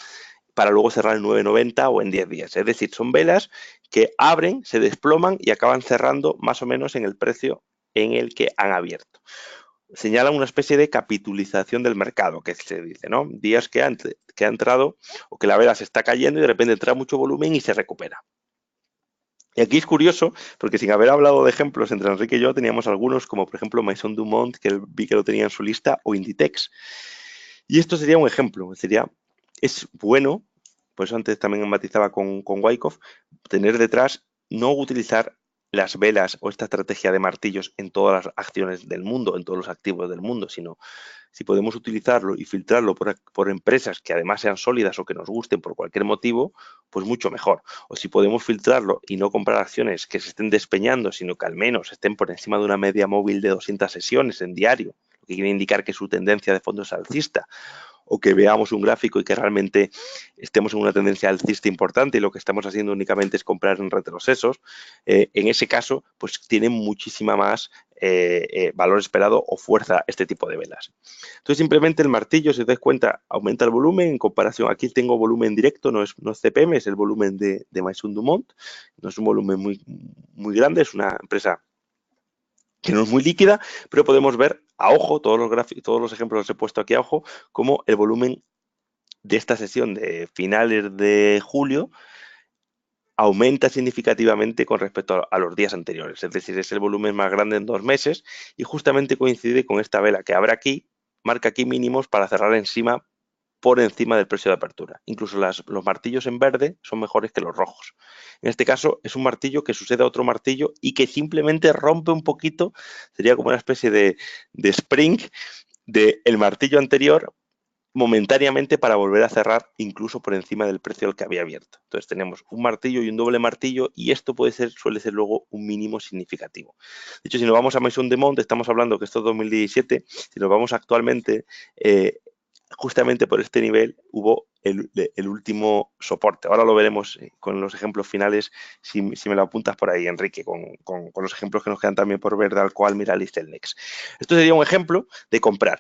para luego cerrar en 9.90 o en 10.10. Es decir, son velas que abren, se desploman y acaban cerrando más o menos en el precio en el que han abierto. Señalan una especie de capitalización del mercado, que se dice, ¿no? Días que ha entrado o que la vela se está cayendo y de repente entra mucho volumen y se recupera. Y aquí es curioso, porque sin haber hablado de ejemplos entre Enrique y yo, teníamos algunos, como por ejemplo Maison Dumont, que vi que lo tenía en su lista, o Inditex. Y esto sería un ejemplo, es bueno, por eso antes también matizaba con Wyckoff, tener detrás, no utilizar las velas o esta estrategia de martillos en todas las acciones del mundo, en todos los activos del mundo, sino si podemos utilizarlo y filtrarlo por empresas que además sean sólidas o que nos gusten por cualquier motivo, pues mucho mejor. O si podemos filtrarlo y no comprar acciones que se estén despeñando, sino que al menos estén por encima de una media móvil de 200 sesiones en diario, lo que quiere indicar que su tendencia de fondo es alcista, o que veamos un gráfico y que realmente estemos en una tendencia alcista importante y lo que estamos haciendo únicamente es comprar en retrocesos, en ese caso, pues tiene muchísima más valor esperado o fuerza este tipo de velas. Entonces, simplemente el martillo, si os dais cuenta, aumenta el volumen en comparación. Aquí tengo volumen directo, no es CPM, es el volumen de Maison Dumont. No es un volumen muy grande, es una empresa que no es muy líquida, pero podemos ver a ojo, todos los ejemplos los he puesto aquí a ojo, como el volumen de esta sesión de finales de julio aumenta significativamente con respecto a los días anteriores. Es decir, es el volumen más grande en 2 meses y justamente coincide con esta vela que abre aquí, marca aquí mínimos para cerrar por encima del precio de apertura. Incluso los martillos en verde son mejores que los rojos. En este caso es un martillo que sucede a otro martillo y que simplemente rompe un poquito, sería como una especie de spring del martillo anterior momentáneamente para volver a cerrar incluso por encima del precio al que había abierto. Entonces tenemos un martillo y un doble martillo y esto suele ser luego un mínimo significativo. De hecho, si nos vamos a Maison de Mont, estamos hablando que esto es 2017, si nos vamos actualmente, justamente por este nivel hubo el último soporte. Ahora lo veremos con los ejemplos finales, si me lo apuntas por ahí, Enrique, con los ejemplos que nos quedan también por ver, del cual mira Celnex. Esto sería un ejemplo de comprar.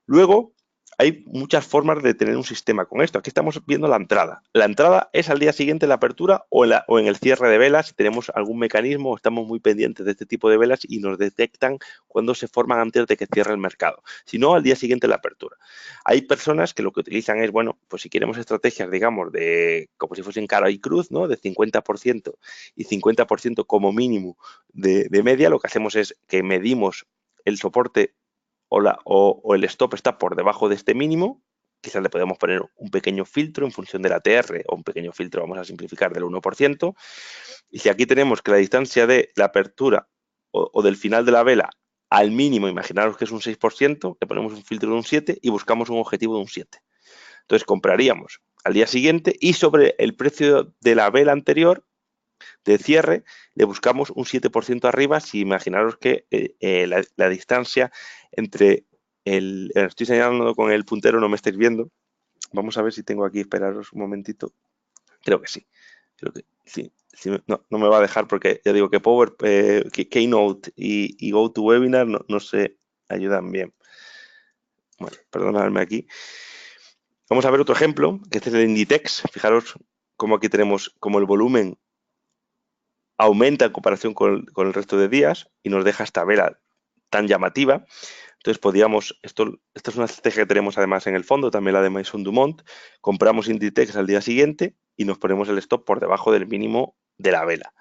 Luego, hay muchas formas de tener un sistema con esto. Aquí estamos viendo la entrada. La entrada es al día siguiente de la apertura o en el cierre de velas. Si tenemos algún mecanismo, estamos muy pendientes de este tipo de velas y nos detectan cuando se forman antes de que cierre el mercado. Si no, al día siguiente de la apertura. Hay personas que lo que utilizan es, bueno, pues si queremos estrategias, digamos, como si fuesen cara y cruz, ¿no? De 50% y 50% como mínimo de media, lo que hacemos es que medimos el soporte o el stop está por debajo de este mínimo, quizás le podemos poner un pequeño filtro en función del ATR o un pequeño filtro, vamos a simplificar, del 1%. Y si aquí tenemos que la distancia de la apertura o del final de la vela al mínimo, imaginaros que es un 6%, le ponemos un filtro de un 7 y buscamos un objetivo de un 7. Entonces compraríamos al día siguiente y sobre el precio de la vela anterior de cierre, le buscamos un 7% arriba, si imaginaros que la distancia entre estoy señalando con el puntero, no me estáis viendo. Vamos a ver si tengo aquí, esperaros un momentito. Creo que sí. Creo que sí. No me va a dejar porque ya digo que Keynote y GoToWebinar no se ayudan bien. Bueno, perdonadme aquí. Vamos a ver otro ejemplo, que este es el Inditex. Fijaros cómo aquí tenemos como el volumen aumenta en comparación con el resto de días y nos deja esta vela tan llamativa. Entonces podríamos, esta es una estrategia que tenemos además en el fondo, también la de Maison Dumont, compramos Inditex al día siguiente y nos ponemos el stop por debajo del mínimo de la vela,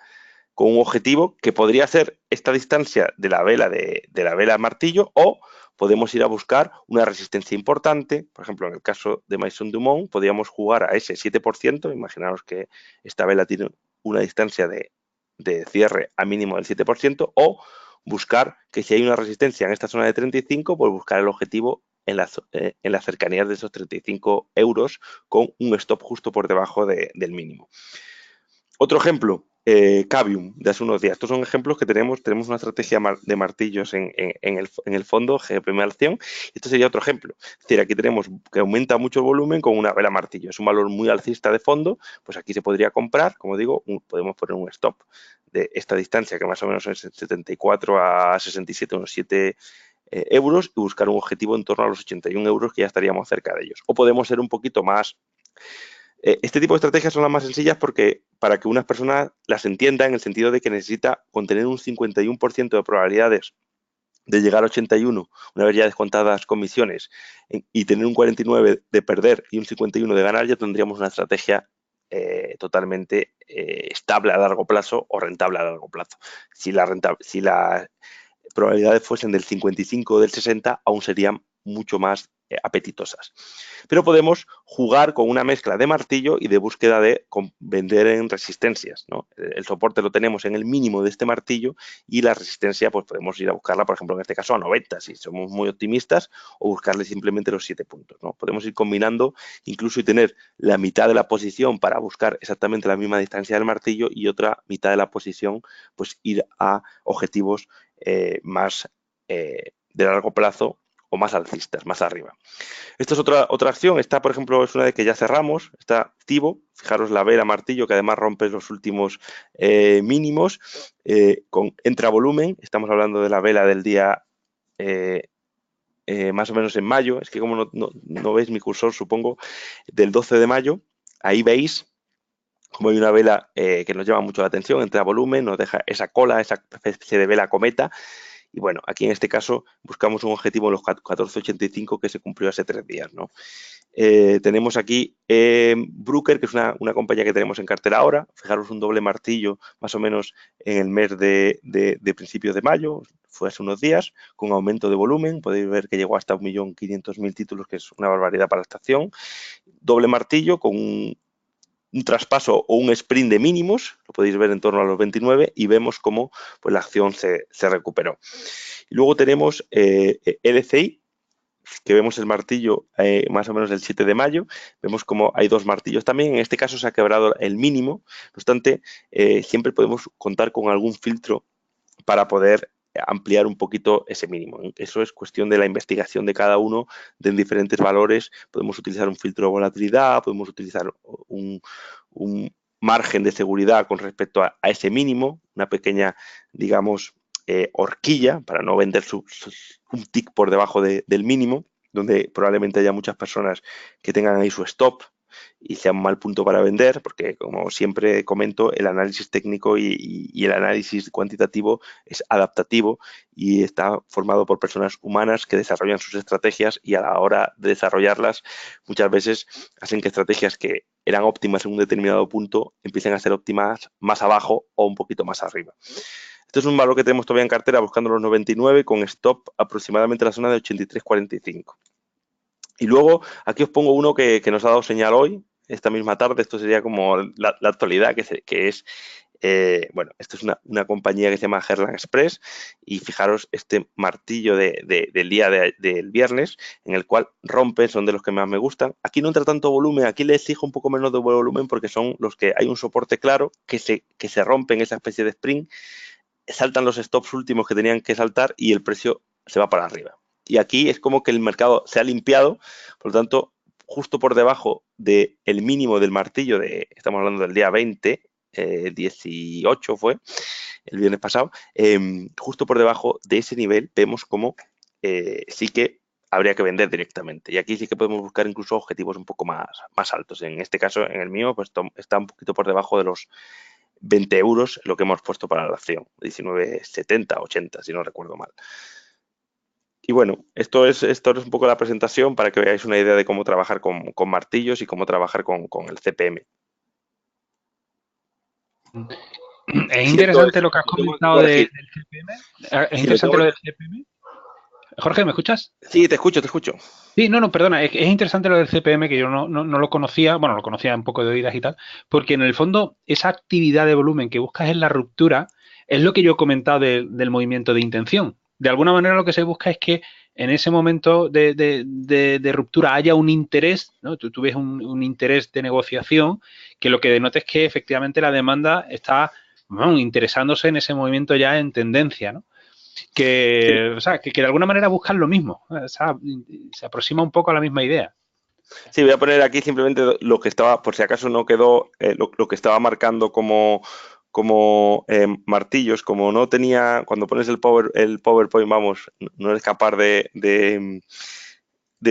con un objetivo que podría ser esta distancia de la vela de la vela martillo, o podemos ir a buscar una resistencia importante. Por ejemplo, en el caso de Maison Dumont, podríamos jugar a ese 7%, imaginaos que esta vela tiene una distancia de cierre a mínimo del 7%, o buscar que si hay una resistencia en esta zona de 35, pues buscar el objetivo en las cercanías de esos 35 euros con un stop justo por debajo del mínimo. Otro ejemplo, Cavium, de hace unos días. Estos son ejemplos que tenemos una estrategia de martillos en el fondo, GPM acción. Esto sería otro ejemplo. Es decir, aquí tenemos que aumenta mucho el volumen con una vela martillo. Es un valor muy alcista de fondo, pues aquí se podría comprar, como digo, podemos poner un stop de esta distancia, que más o menos es 74 a 67, unos 7 euros, y buscar un objetivo en torno a los 81 euros, que ya estaríamos cerca de ellos. O podemos ser un poquito más... Este tipo de estrategias son las más sencillas porque para que unas personas las entiendan, en el sentido de que necesita contener un 51% de probabilidades de llegar a 81 una vez ya descontadas comisiones y tener un 49 de perder y un 51 de ganar, ya tendríamos una estrategia totalmente estable a largo plazo o rentable a largo plazo. Si las probabilidades fuesen del 55 o del 60, aún serían mucho más apetitosas. Pero podemos jugar con una mezcla de martillo y de búsqueda de vender en resistencias, ¿no? El soporte lo tenemos en el mínimo de este martillo y la resistencia pues podemos ir a buscarla, por ejemplo, en este caso a 90, si somos muy optimistas, o buscarle simplemente los 7 puntos, ¿no? Podemos ir combinando incluso y tener la mitad de la posición para buscar exactamente la misma distancia del martillo y otra mitad de la posición pues ir a objetivos más de largo plazo o más alcistas, más arriba. Esta es otra acción. Esta, por ejemplo, es una de que ya cerramos. Está activo. Fijaros la vela martillo, que además rompe los últimos mínimos. Entra volumen. Estamos hablando de la vela del día más o menos en mayo. Es que como no veis mi cursor, supongo, del 12 de mayo. Ahí veis como hay una vela que nos llama mucho la atención. Entra volumen, nos deja esa cola, esa especie de vela cometa, Y bueno, aquí en este caso buscamos un objetivo en los 14.85 que se cumplió hace 3 días, ¿no? Tenemos aquí Brooker, que es una compañía que tenemos en cartera ahora. Fijaros, un doble martillo más o menos en el mes de principios de mayo, fue hace unos días, con aumento de volumen. Podéis ver que llegó hasta 1.500.000 títulos, que es una barbaridad para esta acción. Doble martillo con un traspaso o un sprint de mínimos, lo podéis ver en torno a los 29, y vemos cómo pues, la acción se recuperó. Y luego tenemos LCI, que vemos el martillo más o menos el 7 de mayo, vemos como hay dos martillos también, en este caso se ha quebrado el mínimo, no obstante, siempre podemos contar con algún filtro para poder ampliar un poquito ese mínimo. Eso es cuestión de la investigación de cada uno de diferentes valores. Podemos utilizar un filtro de volatilidad, podemos utilizar un margen de seguridad con respecto a ese mínimo, una pequeña, digamos, horquilla para no vender un tick por debajo del mínimo, donde probablemente haya muchas personas que tengan ahí su stop y sea un mal punto para vender, porque como siempre comento, el análisis técnico y el análisis cuantitativo es adaptativo y está formado por personas humanas que desarrollan sus estrategias y a la hora de desarrollarlas muchas veces hacen que estrategias que eran óptimas en un determinado punto empiecen a ser óptimas más abajo o un poquito más arriba. Esto es un valor que tenemos todavía en cartera buscando los 99 con stop aproximadamente en la zona de 83.45. Y luego aquí os pongo uno que nos ha dado señal hoy, esta misma tarde. Esto sería como la actualidad, que es, bueno, esto es una compañía que se llama Herland Express y fijaros este martillo del día del viernes en el cual rompe, son de los que más me gustan. Aquí no entra tanto volumen, aquí le exijo un poco menos de volumen porque son los que hay un soporte claro que se rompen esa especie de sprint, saltan los stops últimos que tenían que saltar y el precio se va para arriba. Y aquí es como que el mercado se ha limpiado, por lo tanto, justo por debajo del mínimo del martillo, estamos hablando del día 20, 18 fue, el viernes pasado, justo por debajo de ese nivel vemos como sí que habría que vender directamente. Y aquí sí que podemos buscar incluso objetivos un poco más altos. En este caso, en el mío, pues está un poquito por debajo de los 20 euros lo que hemos puesto para la acción, 19,70, 80, si no recuerdo mal. Y bueno, esto es un poco la presentación para que veáis una idea de cómo trabajar con martillos y cómo trabajar con el CPM. Es interesante lo que has comentado del CPM. Es interesante lo del CPM. CPM. Jorge, ¿me escuchas? Sí, te escucho, te escucho. Sí, no, perdona, es interesante lo del CPM, que yo no lo conocía, bueno, lo conocía un poco de oídas y tal, porque en el fondo esa actividad de volumen que buscas en la ruptura es lo que yo he comentado del movimiento de intención. De alguna manera lo que se busca es que en ese momento de ruptura haya un interés, ¿no? Tú ves un interés de negociación que lo que denota es que efectivamente la demanda está, bueno, interesándose en ese movimiento ya en tendencia, ¿no? Que, o sea, que de alguna manera buscan lo mismo, o sea, se aproxima un poco a la misma idea. Sí, voy a poner aquí simplemente lo que estaba, por si acaso no quedó, lo que estaba marcando como martillos, como no tenía, cuando pones el PowerPoint, vamos, no eres capaz de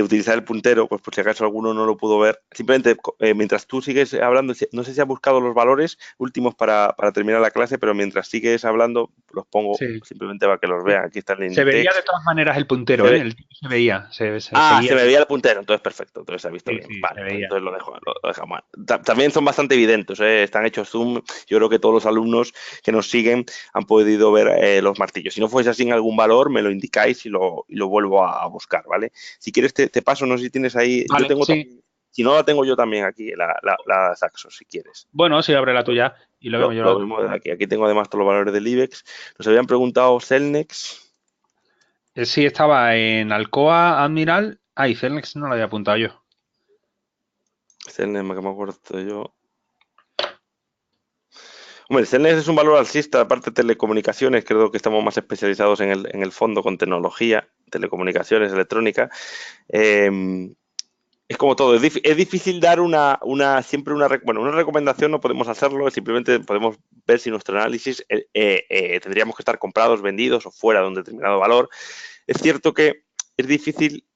utilizar el puntero, pues por si acaso alguno no lo pudo ver. Simplemente, mientras tú sigues hablando, no sé si has buscado los valores últimos para terminar la clase, pero mientras sigues hablando, los pongo Sí. simplemente para que los vean. Aquí está el Se veía de Inditex. todas maneras el puntero, Se ¿eh? ve, El tipo se veía, se se seguía. me veía el puntero, entonces perfecto, entonces se ha visto Sí, bien. sí, Vale, se pues veía. entonces lo dejamos. También son bastante evidentes, están hechos zoom. Yo creo que todos los alumnos que nos siguen han podido ver los martillos. Si no fuese así en algún valor, me lo indicáis y lo vuelvo a buscar, ¿vale? Si quieres te paso, no sé si tienes ahí, yo Vale, tengo sí. también, si no la tengo yo también aquí, la Saxo, si quieres. Bueno, sí, abre la tuya y lo vemos yo la Lo otra. vemos de aquí. Aquí tengo además todos los valores del IBEX. Nos habían preguntado Celnex. Sí, estaba en Alcoa, Admiral. Y Celnex no lo había apuntado yo. Celnex, que me acuerdo yo. Hombre, el Celnex es un valor alcista, aparte de telecomunicaciones, creo que estamos más especializados en el fondo con tecnología, telecomunicaciones, electrónica. Es como todo, es difícil dar siempre una recomendación, no podemos hacerlo, simplemente podemos ver si nuestro análisis tendríamos que estar comprados, vendidos o fuera de un determinado valor. Es cierto que es difícil,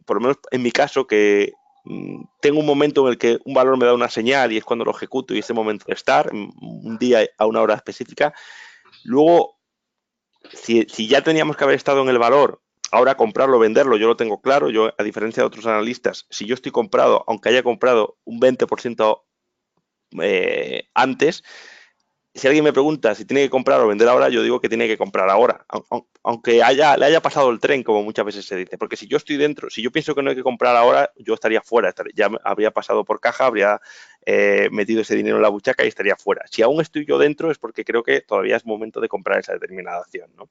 por lo menos en mi caso, que tengo un momento en el que un valor me da una señal y es cuando lo ejecuto y ese momento de estar, un día a una hora específica. Luego si ya teníamos que haber estado en el valor, ahora comprarlo, venderlo, yo lo tengo claro. Yo, a diferencia de otros analistas, si yo estoy comprado, aunque haya comprado un 20% antes, si alguien me pregunta si tiene que comprar o vender ahora, yo digo que tiene que comprar ahora, aunque le haya pasado el tren, como muchas veces se dice. Porque si yo estoy dentro, si yo pienso que no hay que comprar ahora, yo estaría fuera, ya habría pasado por caja, habría metido ese dinero en la buchaca y estaría fuera. Si aún estoy yo dentro es porque creo que todavía es momento de comprar esa determinada acción, ¿no?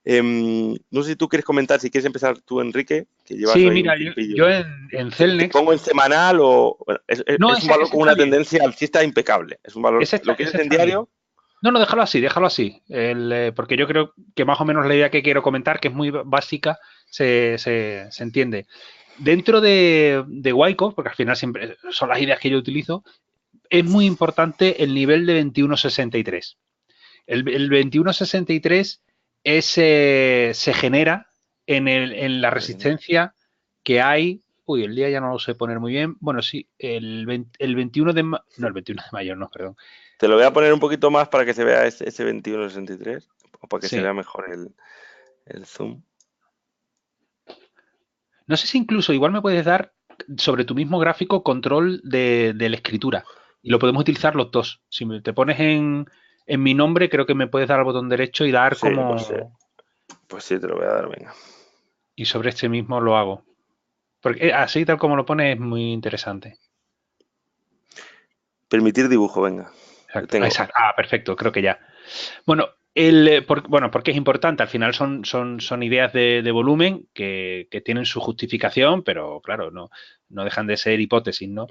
No sé si tú quieres comentar, si quieres empezar tú, Enrique, que llevas Sí, ahí un mira, yo tiempillo. en Te Celnex, pongo en semanal o... Bueno, no, es un valor ese con está una bien, tendencia alcista impecable. Es un valor... ¿Lo quieres ese en está bien. diario? No, no, déjalo así, déjalo así. Porque yo creo que más o menos la idea que quiero comentar, que es muy básica, se entiende. Dentro de Wyckoff, porque al final siempre son las ideas que yo utilizo, es muy importante el nivel de 2163. El 2163 se genera en la resistencia que hay. Uy, el día ya no lo sé poner muy bien. Bueno, sí, el 21 de mayo. No, el 21 de mayo, no, perdón. Te lo voy a poner un poquito más para que se vea ese 2163 o para que se Sí. vea mejor el zoom. No sé si incluso igual me puedes dar sobre tu mismo gráfico control de la escritura. Y lo podemos utilizar los dos. Si te pones en mi nombre, creo que me puedes dar al botón derecho y dar Sí, como... pues sí, te lo voy a dar, venga. Y sobre este mismo lo hago. Porque así tal como lo pone es muy interesante. Permitir dibujo, venga. Lo Exacto. tengo. Exacto. Ah, perfecto, creo que ya. Bueno, bueno, porque es importante. Al final son ideas de volumen que tienen su justificación, pero claro, no dejan de ser hipótesis, ¿no?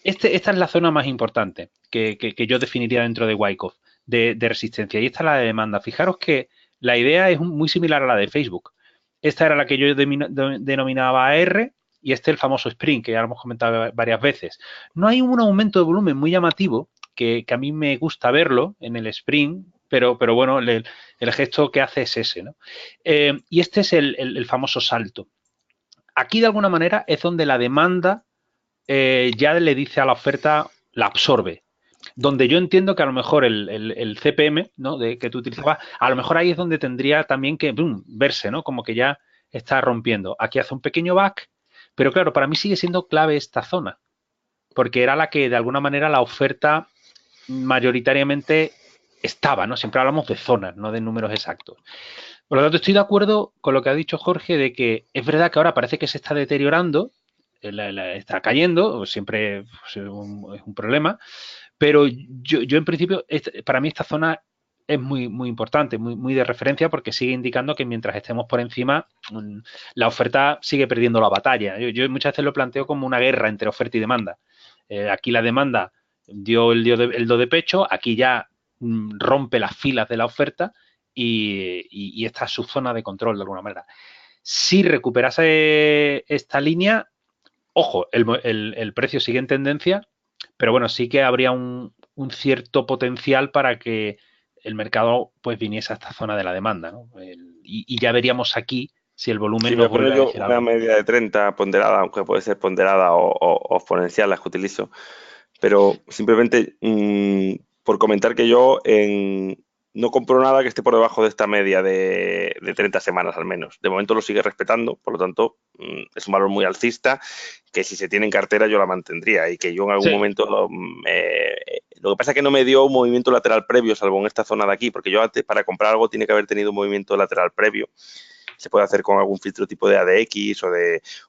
Esta es la zona más importante que yo definiría dentro de Wyckoff, de resistencia. Y esta es la de demanda. Fijaros que la idea es muy similar a la de Facebook. Esta era la que yo denominaba AR y este es el famoso Spring, que ya lo hemos comentado varias veces. No hay un aumento de volumen muy llamativo, que a mí me gusta verlo en el Spring, pero bueno, el gesto que hace es ese, ¿no? Y este es el famoso salto. Aquí, de alguna manera, es donde la demanda ya le dice a la oferta, la absorbe. Donde yo entiendo que a lo mejor el CPM, ¿no? Que tú utilizabas, a lo mejor ahí es donde tendría también que boom, verse, ¿no? Como que ya está rompiendo. Aquí hace un pequeño back, pero claro, para mí sigue siendo clave esta zona, porque era la que de alguna manera la oferta mayoritariamente estaba, ¿no? Siempre hablamos de zonas, no de números exactos. Por lo tanto, estoy de acuerdo con lo que ha dicho Jorge de que es verdad que ahora parece que se está deteriorando, está cayendo, siempre pues, es un problema, pero yo en principio, para mí esta zona es muy importante, muy de referencia, porque sigue indicando que mientras estemos por encima, la oferta sigue perdiendo la batalla. Yo muchas veces lo planteo como una guerra entre oferta y demanda. Aquí la demanda dio el do de pecho, aquí ya rompe las filas de la oferta y esta es su zona de control de alguna manera. Si recuperase esta línea, ojo, el precio sigue en tendencia, pero bueno, sí que habría un cierto potencial para que el mercado pues viniese a esta zona de la demanda, ¿no? Y ya veríamos aquí si el Sí, volumen voy nos a poner vuelve a yo decir una algo. media de 30 ponderada, aunque puede ser ponderada o exponencial las que utilizo. Pero simplemente por comentar que yo no compro nada que esté por debajo de esta media de 30 semanas al menos. De momento lo sigue respetando, por lo tanto es un valor muy alcista que si se tiene en cartera yo la mantendría y que yo en algún Sí, momento lo que pasa es que no me dio un movimiento lateral previo, salvo en esta zona de aquí, porque yo antes para comprar algo tiene que haber tenido un movimiento lateral previo. Se puede hacer con algún filtro tipo de ADX o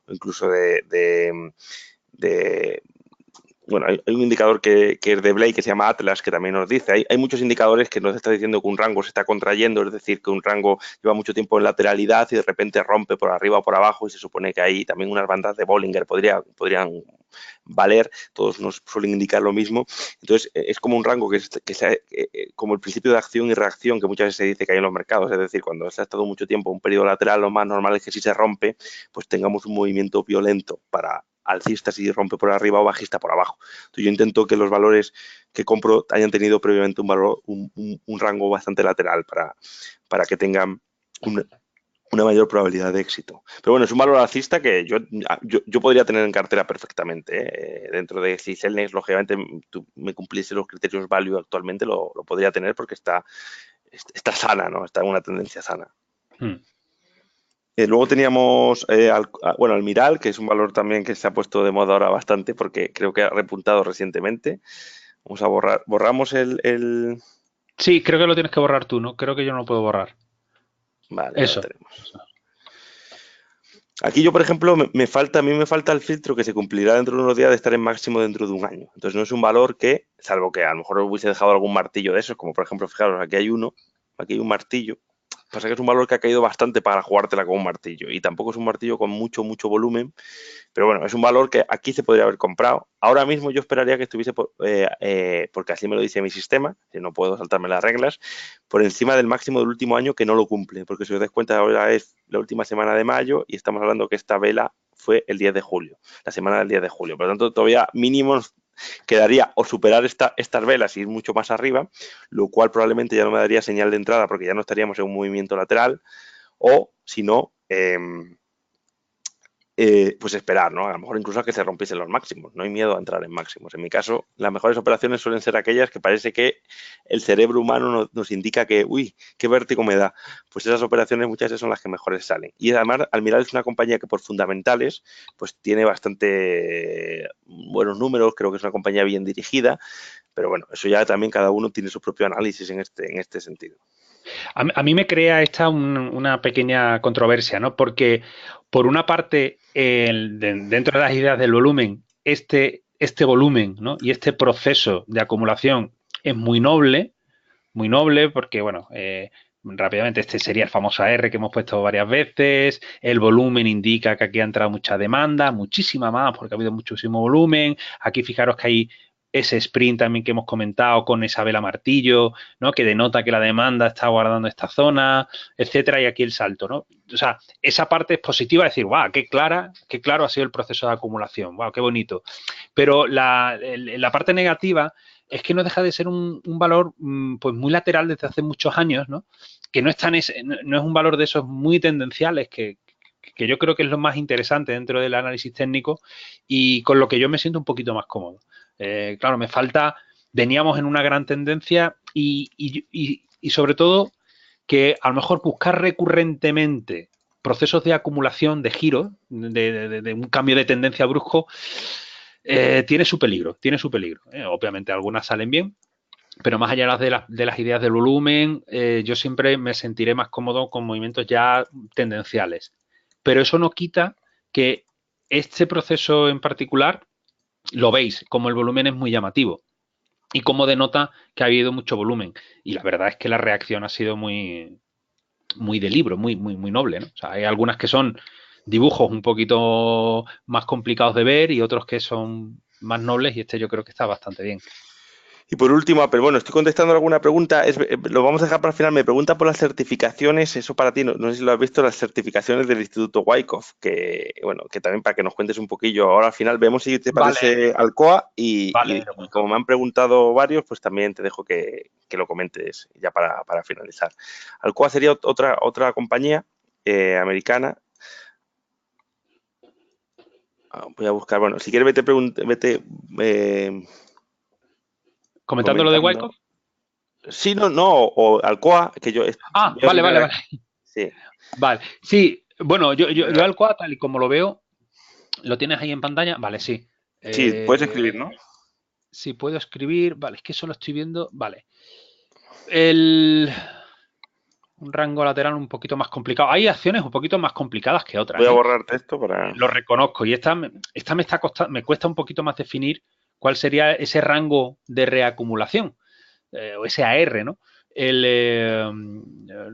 incluso de bueno, hay un indicador que es de Blake que se llama Atlas, que también nos dice, hay muchos indicadores que nos está diciendo que un rango se está contrayendo, es decir, que un rango lleva mucho tiempo en lateralidad y de repente rompe por arriba o por abajo y se supone que hay también unas bandas de Bollinger podrían valer, todos nos suelen indicar lo mismo. Entonces, es como un rango como el principio de acción y reacción que muchas veces se dice que hay en los mercados, es decir, cuando se ha estado mucho tiempo en un periodo lateral, lo más normal es que si se rompe, pues tengamos un movimiento violento para alcista si rompe por arriba o bajista por abajo. Entonces yo intento que los valores que compro hayan tenido previamente un rango bastante lateral para que tengan una mayor probabilidad de éxito. Pero bueno, es un valor alcista que yo podría tener en cartera perfectamente. Dentro de si Celnex, lógicamente, tú me cumpliese los criterios value actualmente, lo podría tener porque está está sana, ¿no? Está en una tendencia sana. Hmm. Luego teníamos, bueno, Almiral, que es un valor también que se ha puesto de moda ahora bastante porque creo que ha repuntado recientemente. Vamos a borramos Sí, creo que lo tienes que borrar tú, ¿no? Creo que yo no lo puedo borrar. Vale, ya lo Eso. tenemos. Aquí yo, por ejemplo, a mí me falta el filtro que se cumplirá dentro de unos días de estar en máximo dentro de un año. Entonces no es un valor que, salvo que a lo mejor hubiese dejado algún martillo de esos, como por ejemplo, fijaros, aquí hay un martillo. Pasa que es un valor que ha caído bastante para jugártela con un martillo y tampoco es un martillo con mucho, mucho volumen, pero bueno, es un valor que aquí se podría haber comprado. Ahora mismo yo esperaría que estuviese, porque así me lo dice mi sistema, que no puedo saltarme las reglas, por encima del máximo del último año que no lo cumple, porque si os das cuenta ahora es la última semana de mayo y estamos hablando que esta vela fue el 10 de julio, la semana del 10 de julio. Por lo tanto, todavía mínimo quedaría o superar estas velas y ir mucho más arriba, lo cual probablemente ya no me daría señal de entrada porque ya no estaríamos en un movimiento lateral, o si no, pues esperar, ¿no? A lo mejor incluso a que se rompiesen los máximos. No hay miedo a entrar en máximos. En mi caso, las mejores operaciones suelen ser aquellas que parece que el cerebro humano nos indica que, uy, qué vértigo me da. Pues esas operaciones muchas veces son las que mejores salen. Y además, Almiral es una compañía que por fundamentales, pues tiene bastante buenos números, creo que es una compañía bien dirigida, pero bueno, eso ya también cada uno tiene su propio análisis en este sentido. A mí me crea esta una pequeña controversia, ¿no? Porque, por una parte, dentro de las ideas del volumen, este volumen, ¿no? Y este proceso de acumulación es muy noble, porque, bueno, rápidamente este sería el famoso AR que hemos puesto varias veces. El volumen indica que aquí ha entrado mucha demanda, muchísima más, porque ha habido muchísimo volumen. Aquí fijaros que hay ese sprint también que hemos comentado con esa vela martillo, ¿no? Que denota que la demanda está guardando esta zona, etcétera, y aquí el salto, ¿no? O sea, esa parte es positiva, decir, guau, qué claro ha sido el proceso de acumulación, guau, qué bonito. Pero la parte negativa es que no deja de ser un valor pues muy lateral desde hace muchos años, ¿no? Que no es un valor de esos muy tendenciales que yo creo que es lo más interesante dentro del análisis técnico y con lo que yo me siento un poquito más cómodo. Claro, veníamos en una gran tendencia y sobre todo que a lo mejor buscar recurrentemente procesos de acumulación, de giro, de un cambio de tendencia brusco, tiene su peligro, tiene su peligro. Obviamente algunas salen bien, pero más allá de las ideas del volumen, yo siempre me sentiré más cómodo con movimientos ya tendenciales. Pero eso no quita que este proceso en particular lo veis, como el volumen es muy llamativo y como denota que ha habido mucho volumen. Y la verdad es que la reacción ha sido muy de libro, muy noble, ¿no? O sea, hay algunas que son dibujos un poquito más complicados de ver y otros que son más nobles y este yo creo que está bastante bien. Y por último, pero bueno, estoy contestando alguna pregunta, lo vamos a dejar para el final. Me pregunta por las certificaciones, eso para ti, no sé si lo has visto, las certificaciones del Instituto Wyckoff, que bueno, que también para que nos cuentes un poquillo. Ahora al final vemos si te Vale, parece Alcoa y lo cuento. como me han preguntado varios, pues también te dejo que lo comentes ya para finalizar. Alcoa sería otra compañía americana. Voy a buscar, bueno, si quieres vete Comentando lo de comentando. Wyckoff. Sí, no, o Alcoa, que yo Ah, veo vale, vale, primera. vale. Sí, Vale. Sí, bueno, yo Alcoa, tal y como lo veo, ¿lo tienes ahí en pantalla? Vale, sí. sí, puedes escribir, ¿no? Si puedo escribir, vale, es que eso lo estoy viendo, vale. El, un rango lateral un poquito más complicado. Hay acciones un poquito más complicadas que otras, Voy a ¿eh? borrar texto para. Lo reconozco. Y esta me está costando, me cuesta un poquito más definir cuál sería ese rango de reacumulación, o ese AR, ¿no?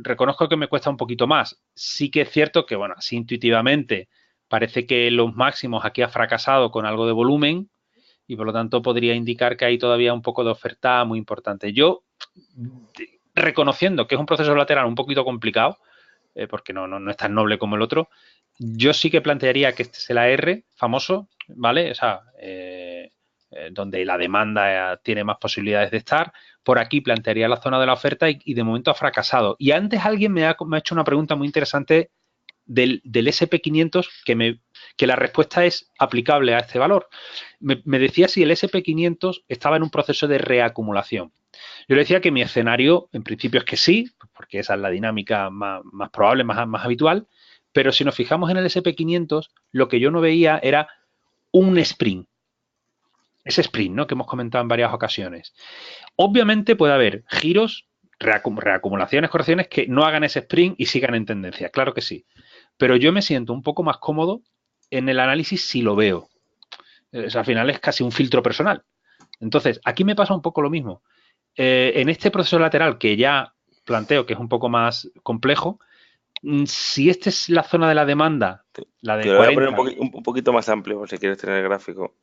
Reconozco que me cuesta un poquito más. Sí que es cierto que, bueno, así intuitivamente parece que los máximos aquí ha fracasado con algo de volumen y por lo tanto podría indicar que hay todavía un poco de oferta muy importante. Yo, reconociendo que es un proceso lateral un poquito complicado, porque no es tan noble como el otro, yo sí que plantearía que este es el AR famoso, ¿vale? O sea, donde la demanda tiene más posibilidades de estar. Por aquí plantearía la zona de la oferta y de momento ha fracasado. Y antes alguien me ha hecho una pregunta muy interesante del SP500 que la respuesta es aplicable a este valor. Me decía si el SP500 estaba en un proceso de reacumulación. Yo le decía que mi escenario, en principio, es que sí, porque esa es la dinámica más probable, más habitual, pero si nos fijamos en el SP500, lo que yo no veía era un sprint. Ese sprint, ¿no?, que hemos comentado en varias ocasiones. Obviamente puede haber giros, reacumulaciones, correcciones que no hagan ese sprint y sigan en tendencia, claro que sí. Pero yo me siento un poco más cómodo en el análisis si lo veo. Al final es casi un filtro personal. Entonces, aquí me pasa un poco lo mismo. En este proceso lateral que ya planteo que es un poco más complejo, si esta es la zona de la demanda, la de Te lo voy a poner 40... un poquito más amplio, por si quieres tener el gráfico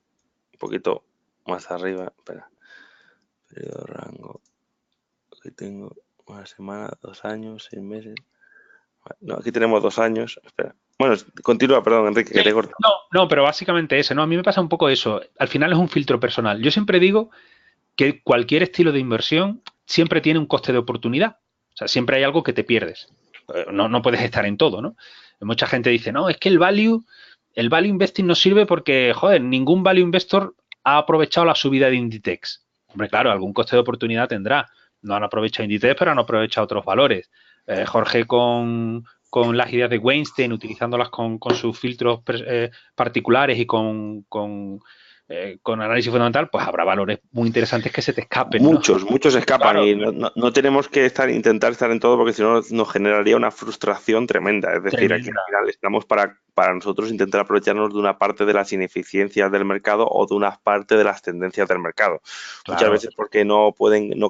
un poquito más arriba. Espera. Periodo rango. Aquí tengo una semana, 2 años, 6 meses. No, aquí tenemos 2 años. Espera. Bueno, continúa, perdón, Enrique, que te corto. No, pero básicamente ese, ¿no? A mí me pasa un poco eso. Al final es un filtro personal. Yo siempre digo que cualquier estilo de inversión siempre tiene un coste de oportunidad. O sea, siempre hay algo que te pierdes. No puedes estar en todo, ¿no? Mucha gente dice, no, es que el value investing no sirve porque, joder, ningún value investor ha aprovechado la subida de Inditex. Hombre, claro, algún coste de oportunidad tendrá. No han aprovechado Inditex, pero han aprovechado otros valores. Jorge con las ideas de Weinstein, utilizándolas con sus filtros particulares y con análisis fundamental, pues habrá valores muy interesantes que se te escapen, ¿no? Muchos escapan, Claro. y no tenemos que intentar estar en todo, porque si no nos generaría una frustración tremenda. Es decir, aquí al Tremenda. final estamos para nosotros intentar aprovecharnos de una parte de las ineficiencias del mercado o de una parte de las tendencias del mercado. Claro. Muchas veces porque no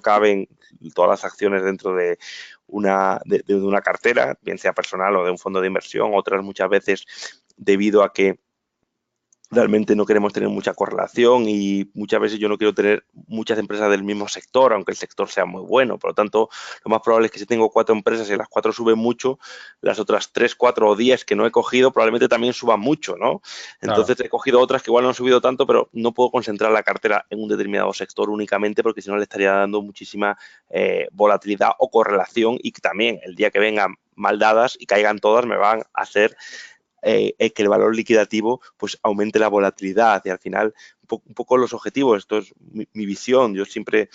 caben todas las acciones dentro de una cartera, bien sea personal o de un fondo de inversión. Otras muchas veces debido a que realmente no queremos tener mucha correlación, y muchas veces yo no quiero tener muchas empresas del mismo sector, aunque el sector sea muy bueno. Por lo tanto, lo más probable es que si tengo 4 empresas y las 4 suben mucho, las otras 3, 4 o 10 que no he cogido probablemente también suban mucho, ¿no? Entonces he cogido otras que igual no han subido tanto, pero no puedo concentrar la cartera en un determinado sector únicamente, porque si no le estaría dando muchísima volatilidad o correlación, y también el día que vengan mal dadas y caigan todas me van a hacer que el valor liquidativo pues aumente la volatilidad. Y al final un poco los objetivos, esto es mi visión. Yo siempre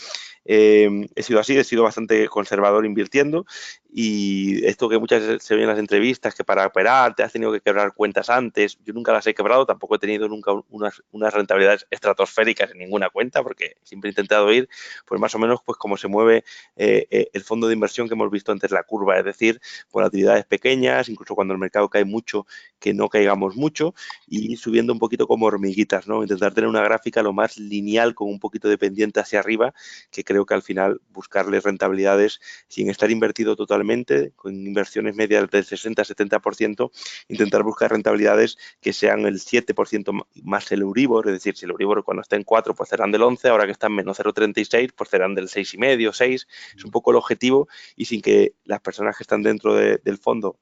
he sido así, he sido bastante conservador invirtiendo, y esto que muchas veces se ve en las entrevistas, que para operar te has tenido que quebrar cuentas antes, yo nunca las he quebrado, tampoco he tenido nunca unas rentabilidades estratosféricas en ninguna cuenta, porque siempre he intentado ir pues más o menos pues como se mueve el fondo de inversión que hemos visto antes, la curva, es decir, volatilidades pequeñas, incluso cuando el mercado cae mucho, que no caigamos mucho, y subiendo un poquito como hormiguitas, ¿no? Intentar tener una gráfica lo más lineal, con un poquito de pendiente hacia arriba, que creo que al final buscarle rentabilidades sin estar invertido totalmente, con inversiones medias del 60-70%, intentar buscar rentabilidades que sean el 7% más el Euribor. Es decir, si el Euribor cuando está en 4 pues serán del 11, ahora que está en menos 0,36 pues serán del 6,5, 6, es un poco el objetivo, y sin que las personas que están dentro del fondo,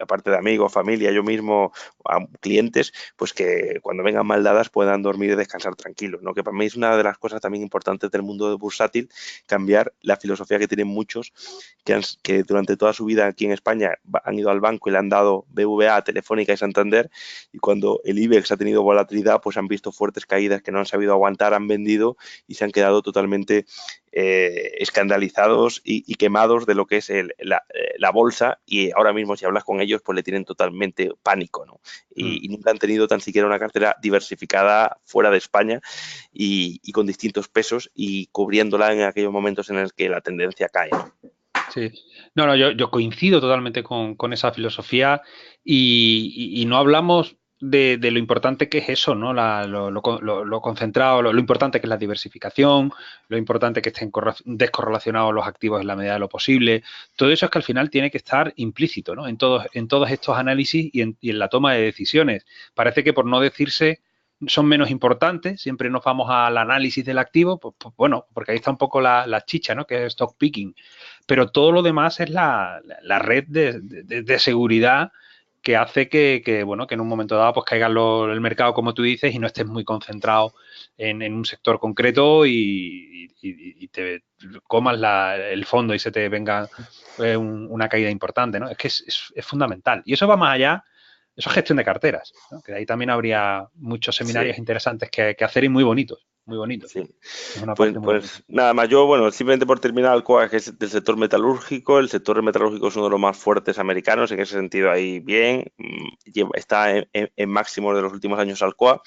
aparte de amigos, familia, yo mismo, a clientes, pues que cuando vengan mal dadas puedan dormir y descansar tranquilos, ¿no? Que para mí es una de las cosas también importantes del mundo de bursátil, cambiar la filosofía que tienen muchos, que durante toda su vida aquí en España han ido al banco y le han dado BVA, Telefónica y Santander, y cuando el IBEX ha tenido volatilidad, pues han visto fuertes caídas que no han sabido aguantar, han vendido y se han quedado totalmente escandalizados y quemados de lo que es la bolsa, y ahora mismo si hablas con ellos pues le tienen totalmente pánico, ¿no? Y nunca han tenido tan siquiera una cartera diversificada fuera de España y con distintos pesos, y cubriéndola en aquellos momentos en los que la tendencia cae, ¿no? Sí, no, yo coincido totalmente con esa filosofía, y no hablamos de lo importante que es eso, ¿no? Lo concentrado, lo importante que es la diversificación, lo importante que estén descorrelacionados los activos en la medida de lo posible. Todo eso es que al final tiene que estar implícito, ¿no? En todos estos análisis y en la toma de decisiones. Parece que, por no decirse, son menos importantes, siempre nos vamos al análisis del activo, pues bueno, porque ahí está un poco la chicha, ¿no? Que es stock picking. Pero todo lo demás es la red de seguridad que hace bueno, que en un momento dado pues caiga el mercado, como tú dices, y no estés muy concentrado en un sector concreto y te comas el fondo y se te venga una caída importante, ¿no? Es que es fundamental. Y eso va más allá, eso es gestión de carteras, ¿no? Que ahí también habría muchos Sí, seminarios interesantes que hacer y muy bonitos, muy bonitos. sí. Es una Pues, parte muy bonita. pues nada más, yo, bueno, simplemente por terminar, Alcoa, que es del sector metalúrgico, el sector metalúrgico es uno de los más fuertes americanos, en ese sentido ahí bien, está en máximos de los últimos años Alcoa.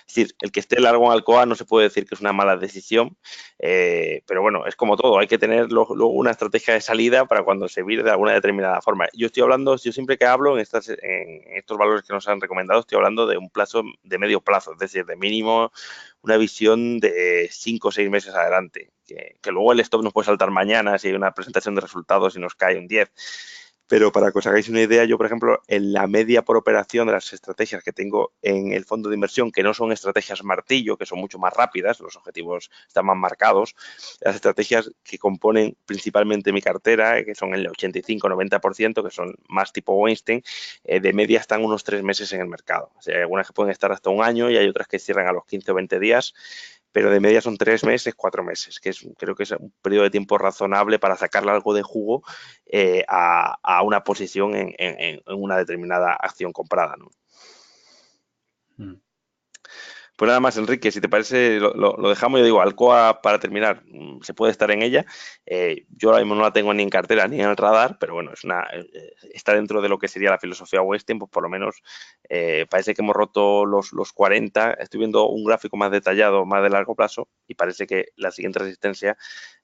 Es decir, el que esté largo en Alcoa no se puede decir que es una mala decisión, pero bueno, es como todo, hay que tener luego una estrategia de salida para cuando se vire de alguna determinada forma. Yo siempre que hablo en estos valores que nos han recomendado, estoy hablando de un plazo de medio plazo, es decir, de mínimo una visión de 5 o 6 meses adelante, que luego el stop nos puede saltar mañana si hay una presentación de resultados y nos cae un 10. Pero para que os hagáis una idea, yo, por ejemplo, en la media por operación de las estrategias que tengo en el fondo de inversión, que no son estrategias martillo, que son mucho más rápidas, los objetivos están más marcados, las estrategias que componen principalmente mi cartera, que son el 85-90%, que son más tipo Weinstein, de media están unos 3 meses en el mercado. O sea, hay algunas que pueden estar hasta un año y hay otras que cierran a los 15 o 20 días, pero de media son 3 meses, 4 meses, que creo que es un periodo de tiempo razonable para sacarle algo de jugo a una posición en una determinada acción comprada, ¿no? Mm. Pues nada más, Enrique, si te parece, lo dejamos. Yo digo, Alcoa, para terminar, se puede estar en ella. Yo ahora mismo no la tengo ni en cartera ni en el radar, pero bueno, está dentro de lo que sería la filosofía Westin, pues por lo menos parece que hemos roto los 40. Estoy viendo un gráfico más detallado, más de largo plazo, y parece que la siguiente resistencia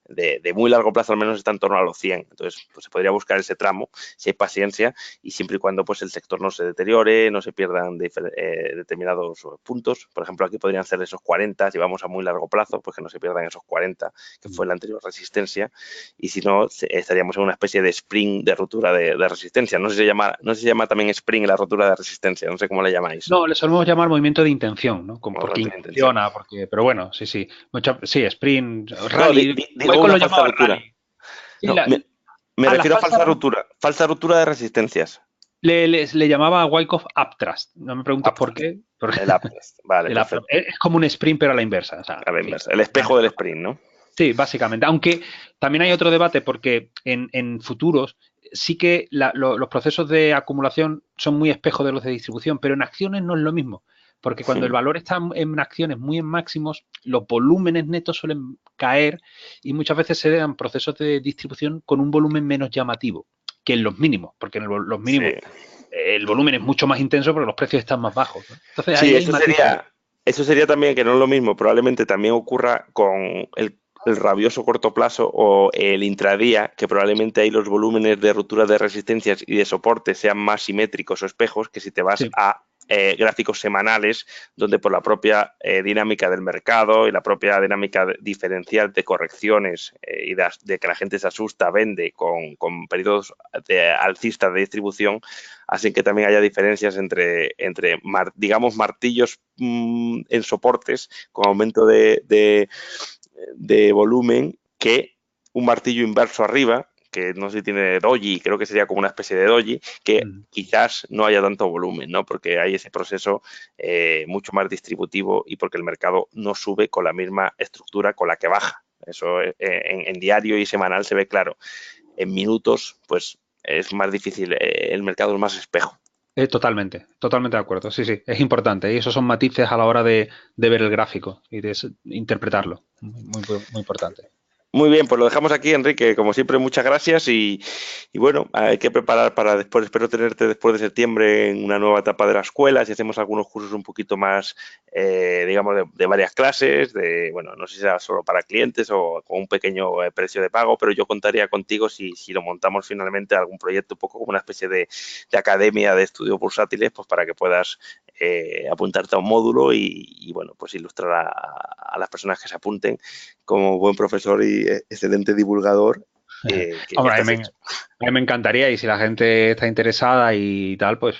de muy largo plazo al menos está en torno a los 100. Entonces, pues se podría buscar ese tramo si hay paciencia y siempre y cuando pues el sector no se deteriore, no se pierdan determinados puntos. Por ejemplo, aquí podrían ser esos 40, si vamos a muy largo plazo, pues que no se pierdan esos 40, que fue la anterior resistencia, y si no, estaríamos en una especie de spring de ruptura de resistencia. No sé si se llama también spring la ruptura de resistencia, no sé cómo le llamáis. No, le solemos llamar movimiento de intención, ¿no? Porque Movimiento de intención. intenciona, pero bueno, sí, sí. Sí, sprint, No, rally. digo Michael lo una falsa llamaba ruptura. rally. Sí, No, me la refiero a falsa ruptura de resistencias. le llamaba a Wyckoff Uptrust. No me preguntes por Uptrust. qué. El uptrust. Vale, perfecto. Es como un sprint, pero a la inversa. O sea, A la en fin. inversa. El espejo del sprint, ¿no? Sí, básicamente. Aunque también hay otro debate porque en futuros sí que los procesos de acumulación son muy espejos de los de distribución, pero en acciones no es lo mismo. Porque cuando el valor está en acciones muy en máximos, los volúmenes netos suelen caer y muchas veces se dan procesos de distribución con un volumen menos llamativo que en los mínimos, porque en los mínimos Sí. el volumen es mucho más intenso porque los precios están más bajos, ¿no? Entonces ahí Sí, hay matices. eso sería también que no es lo mismo. Probablemente también ocurra con el rabioso corto plazo o el intradía, que probablemente ahí los volúmenes de ruptura de resistencias y de soporte sean más simétricos o espejos que si te vas Sí. a gráficos semanales, donde por la propia dinámica del mercado y la propia dinámica diferencial de correcciones y de que la gente se asusta, vende con periodos alcistas de distribución, hacen que también haya diferencias entre digamos, martillos en soportes con aumento de volumen que un martillo inverso arriba, que no sé si tiene doji, creo que sería como una especie de doji, que quizás no haya tanto volumen, ¿no? Porque hay ese proceso mucho más distributivo y porque el mercado no sube con la misma estructura con la que baja. Eso en diario y semanal se ve claro. En minutos, pues es más difícil, el mercado es más espejo. Totalmente, totalmente de acuerdo. Sí, sí, es importante. Y esos son matices a la hora de ver el gráfico y de interpretarlo. Muy importante. Muy bien, pues lo dejamos aquí, Enrique. Como siempre, muchas gracias y bueno, hay que preparar para después, espero tenerte después de septiembre en una nueva etapa de la escuela, si hacemos algunos cursos un poquito más, digamos, de varias clases, bueno, no sé si será solo para clientes o con un pequeño precio de pago, pero yo contaría contigo si lo montamos finalmente algún proyecto un poco como una especie de academia de estudios bursátiles, pues para que puedas apuntarte a un módulo y bueno, pues ilustrar a las personas que se apunten como buen profesor y excelente divulgador que Hombre, estás hecho. a mí me encantaría y si la gente está interesada y tal, pues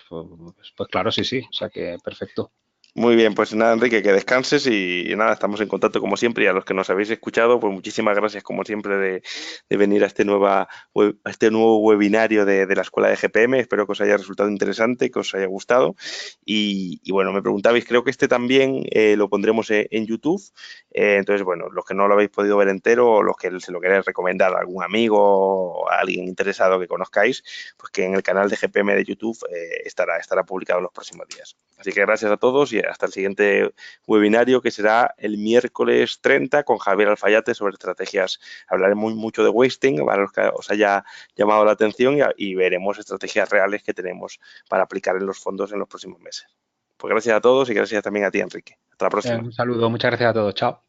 claro, sí, sí. O sea que perfecto. Muy bien, pues nada, Enrique, que descanses y nada, estamos en contacto como siempre y a los que nos habéis escuchado, pues muchísimas gracias como siempre de venir a a este nuevo webinario de la Escuela de GPM. Espero que os haya resultado interesante, que os haya gustado y bueno, me preguntabais, creo que este también lo pondremos en YouTube. Entonces, bueno, los que no lo habéis podido ver entero o los que se lo queréis recomendar a algún amigo o a alguien interesado que conozcáis, pues que en el canal de GPM de YouTube estará publicado en los próximos días. Así que gracias a todos y hasta el siguiente webinario que será el miércoles 30 con Javier Alfayate sobre estrategias. Hablaremos mucho de wasting para los que os haya llamado la atención y veremos estrategias reales que tenemos para aplicar en los fondos en los próximos meses. Pues gracias a todos y gracias también a ti, Enrique. Hasta la próxima. Un saludo, muchas gracias a todos. Chao.